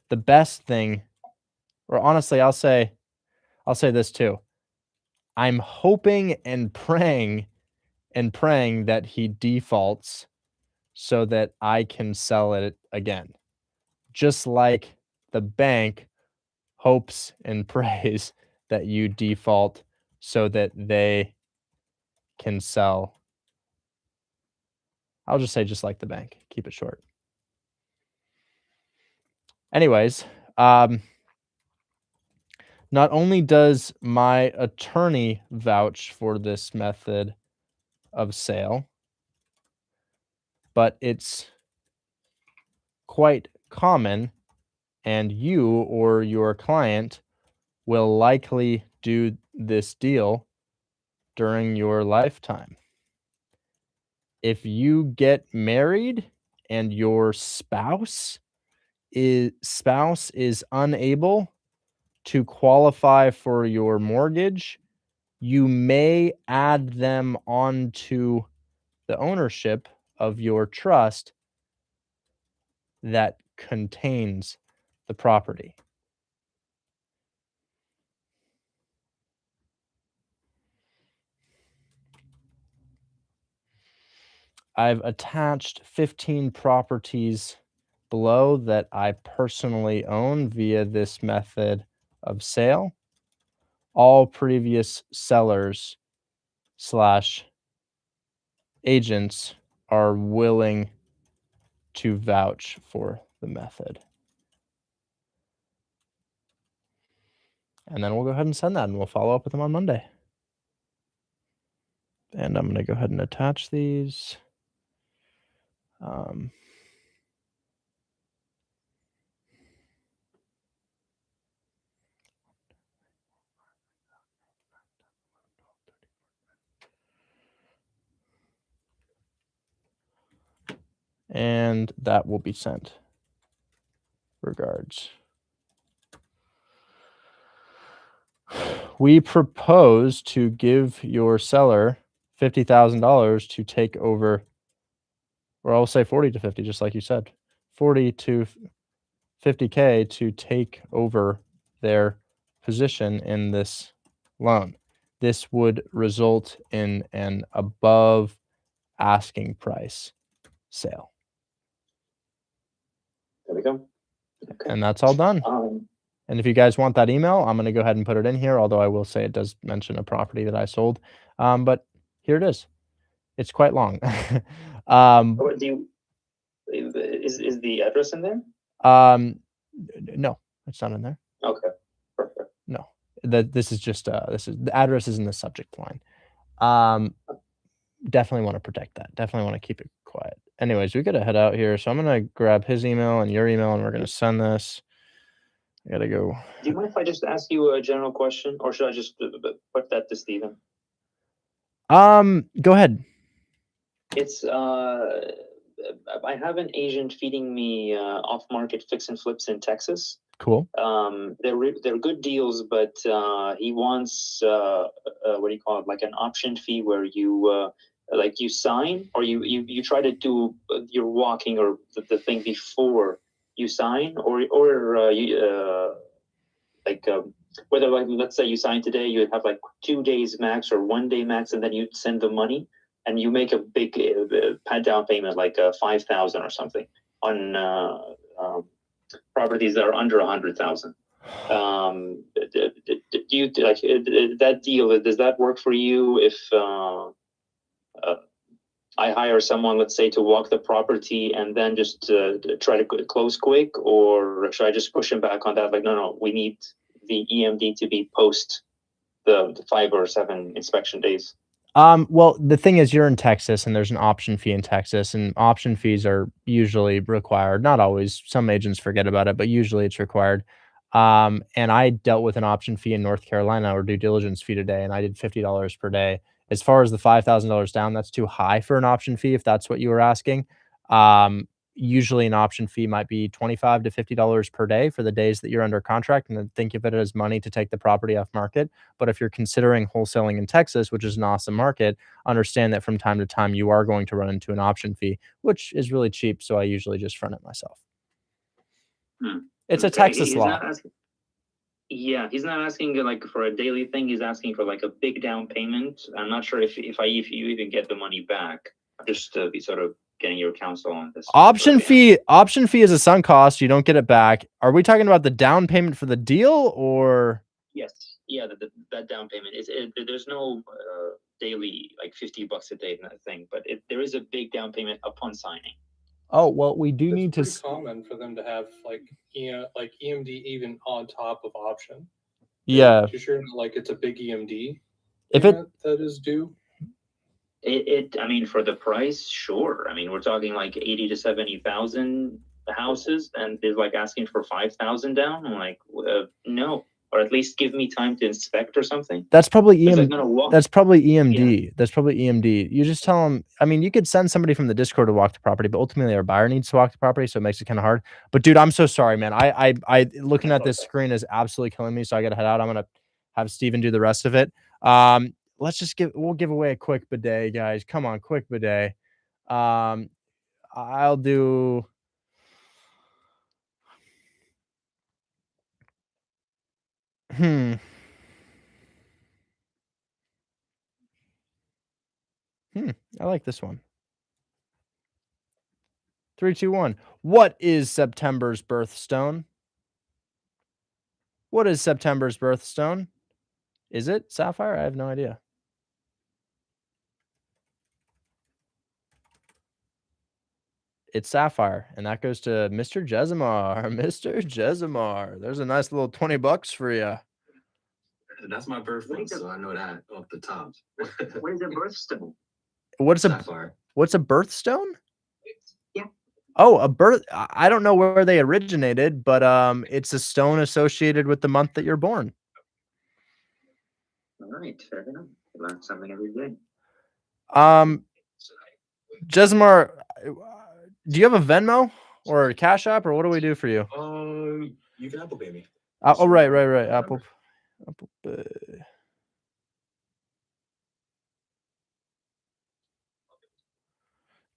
[SPEAKER 1] The best thing, or honestly, I'll say this too. I'm hoping and praying that he defaults so that I can sell it again. Just like the bank hopes and prays that you default so that they can sell. I'll just say just like the bank. Keep it short. Anyways, not only does my attorney vouch for this method of sale, but it's quite common, and you or your client will likely do this deal during your lifetime. If you get married and your spouse is unable to qualify for your mortgage, you may add them onto the ownership of your trust that contains the property. I've attached 15 properties below that I personally own via this method of sale. All previous sellers / agents are willing to vouch for the method. And then we'll go ahead and send that, and we'll follow up with them on Monday. And I'm going to go ahead and attach these. And that will be sent. Regards. We propose to give your seller $50,000 to take over, or I'll say 40 to 50, just like you said, 40 to 50K to take over their position in this loan. This would result in an above asking price sale.
[SPEAKER 11] There we go. Okay.
[SPEAKER 1] And that's all done. And if you guys want that email, I'm going to go ahead and put it in here, although I will say it does mention a property that I sold. But here it is. It's quite long.
[SPEAKER 11] What do you, is the address in there?
[SPEAKER 1] No, it's not in there.
[SPEAKER 11] Okay, perfect.
[SPEAKER 1] No, this is just the address is in the subject line. Definitely want to protect that. Definitely want to keep it quiet. Anyways, we got to head out here. So I'm going to grab his email and your email, and we're going to send this. I got to go.
[SPEAKER 11] Do you mind if I just ask you a general question, or should I just put that to Steven?
[SPEAKER 1] Go ahead.
[SPEAKER 11] It's I have an agent feeding me off-market fix and flips in Texas.
[SPEAKER 1] Cool.
[SPEAKER 11] They're good deals, but he wants what do you call it, like an option fee where you like you sign, or you try to do your walking or the thing before you sign, or you like whether, like, let's say you sign today, you have like 2 days max or 1 day max, and then you send the money and you make a big down payment, like 5,000 or something on properties that are under 100,000. Do you like that deal? Does that work for you if I hire someone, let's say, to walk the property and then just try to close quick, or should I just push him back on that? Like, no, we need the EMD to be post the 5 or 7 inspection days.
[SPEAKER 1] Well, the thing is, you're in Texas, and there's an option fee in Texas, and option fees are usually required. Not always. Some agents forget about it, but usually it's required. And I dealt with an option fee in North Carolina, or due diligence fee today, and I did $50 per day. As far as the $5,000 down, that's too high for an option fee, if that's what you were asking. Usually an option fee might be $25 to $50 per day for the days that you're under contract, and then think of it as money to take the property off market. But if you're considering wholesaling in Texas, which is an awesome market, understand that from time to time you are going to run into an option fee, which is really cheap. So I usually just front it myself. It's a Texas law.
[SPEAKER 11] Yeah, he's not asking like for a daily thing. He's asking for like a big down payment. I'm not sure if you even get the money back. Just to be sort of getting your counsel on this.
[SPEAKER 1] Option fee is a sunk cost. You don't get it back. Are we talking about the down payment for the deal, or?
[SPEAKER 11] Yes. Yeah, that down payment is. There's no daily like $50 a day thing, but there is a big down payment upon signing.
[SPEAKER 1] Oh, well, we do
[SPEAKER 13] It's
[SPEAKER 1] need to.
[SPEAKER 13] It's common for them to have like EMD even on top of option.
[SPEAKER 1] Yeah.
[SPEAKER 13] You sure like it's a big EMD?
[SPEAKER 1] If it
[SPEAKER 13] that is due.
[SPEAKER 11] I mean, for the price, sure. I mean, we're talking like 80 to 70,000 houses, and they're like asking for 5,000 down. I'm like, no, or at least give me time to inspect or something.
[SPEAKER 1] That's probably EMD. That's probably EMD.
[SPEAKER 11] Yeah.
[SPEAKER 1] That's probably EMD. You just tell them. I mean, you could send somebody from the Discord to walk the property, but ultimately our buyer needs to walk the property, so it makes it kind of hard. But dude, I'm so sorry, man. I looking at this screen is absolutely killing me, so I gotta head out. I'm gonna have Steven do the rest of it. We'll give away a quick bidet, guys. Come on, quick bidet. I'll do. I like this one. 3, 2, 1. What is September's birthstone? What is September's birthstone? Is it sapphire? I have no idea. It's sapphire, and that goes to Mr. Jesimar. Mr. Jesimar. There's a nice little $20 for you.
[SPEAKER 14] That's my birthday, so I know that off the top.
[SPEAKER 11] What is a birthstone?
[SPEAKER 1] What's
[SPEAKER 14] sapphire.
[SPEAKER 1] What's a birthstone?
[SPEAKER 11] Yeah.
[SPEAKER 1] Oh, a birth. I don't know where they originated, but it's a stone associated with the month that you're born.
[SPEAKER 11] All right, fair enough. You learn something every day.
[SPEAKER 1] Jesimar, Do you have a Venmo or a Cash App, or what do we do for you?
[SPEAKER 14] You can Apple Pay me.
[SPEAKER 1] Oh, right. Apple Pay.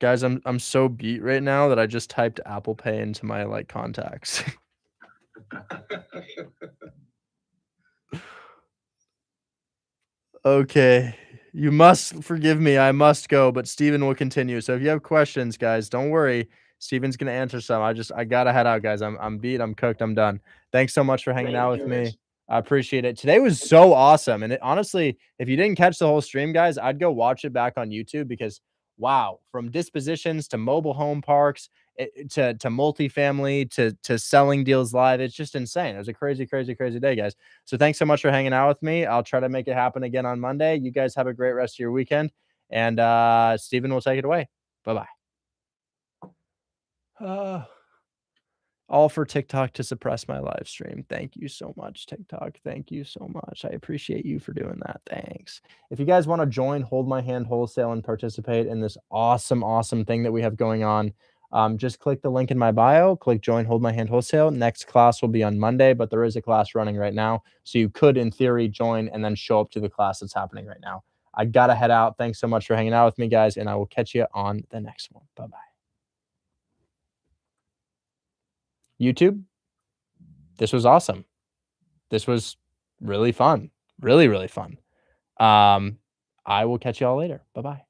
[SPEAKER 1] Guys, I'm so beat right now that I just typed Apple Pay into my like contacts. Okay. You must forgive me. I must go, but Steven will continue. So if you have questions, guys, don't worry. Steven's gonna answer some. I gotta head out, guys. I'm beat. I'm cooked. I'm done. Thanks so much for hanging out with me. I appreciate it. Today was so awesome. And honestly, if you didn't catch the whole stream, guys, I'd go watch it back on YouTube because wow, from dispositions to mobile home parks to multifamily to selling deals live, it's just insane. It was a crazy, crazy, crazy day, guys. So thanks so much for hanging out with me. I'll try to make it happen again on Monday. You guys have a great rest of your weekend, and Steven will take it away. Bye bye. All for TikTok to suppress my live stream. Thank you so much, TikTok. Thank you so much. I appreciate you for doing that. Thanks. If you guys want to join Hold My Hand Wholesale and participate in this awesome, awesome thing that we have going on, just click the link in my bio, click join Hold My Hand Wholesale. Next class will be on Monday, but there is a class running right now. So you could, in theory, join and then show up to the class that's happening right now. I got to head out. Thanks so much for hanging out with me, guys, and I will catch you on the next one. Bye-bye. YouTube, this was awesome. This was really fun. Really, really fun. I will catch you all later. Bye-bye.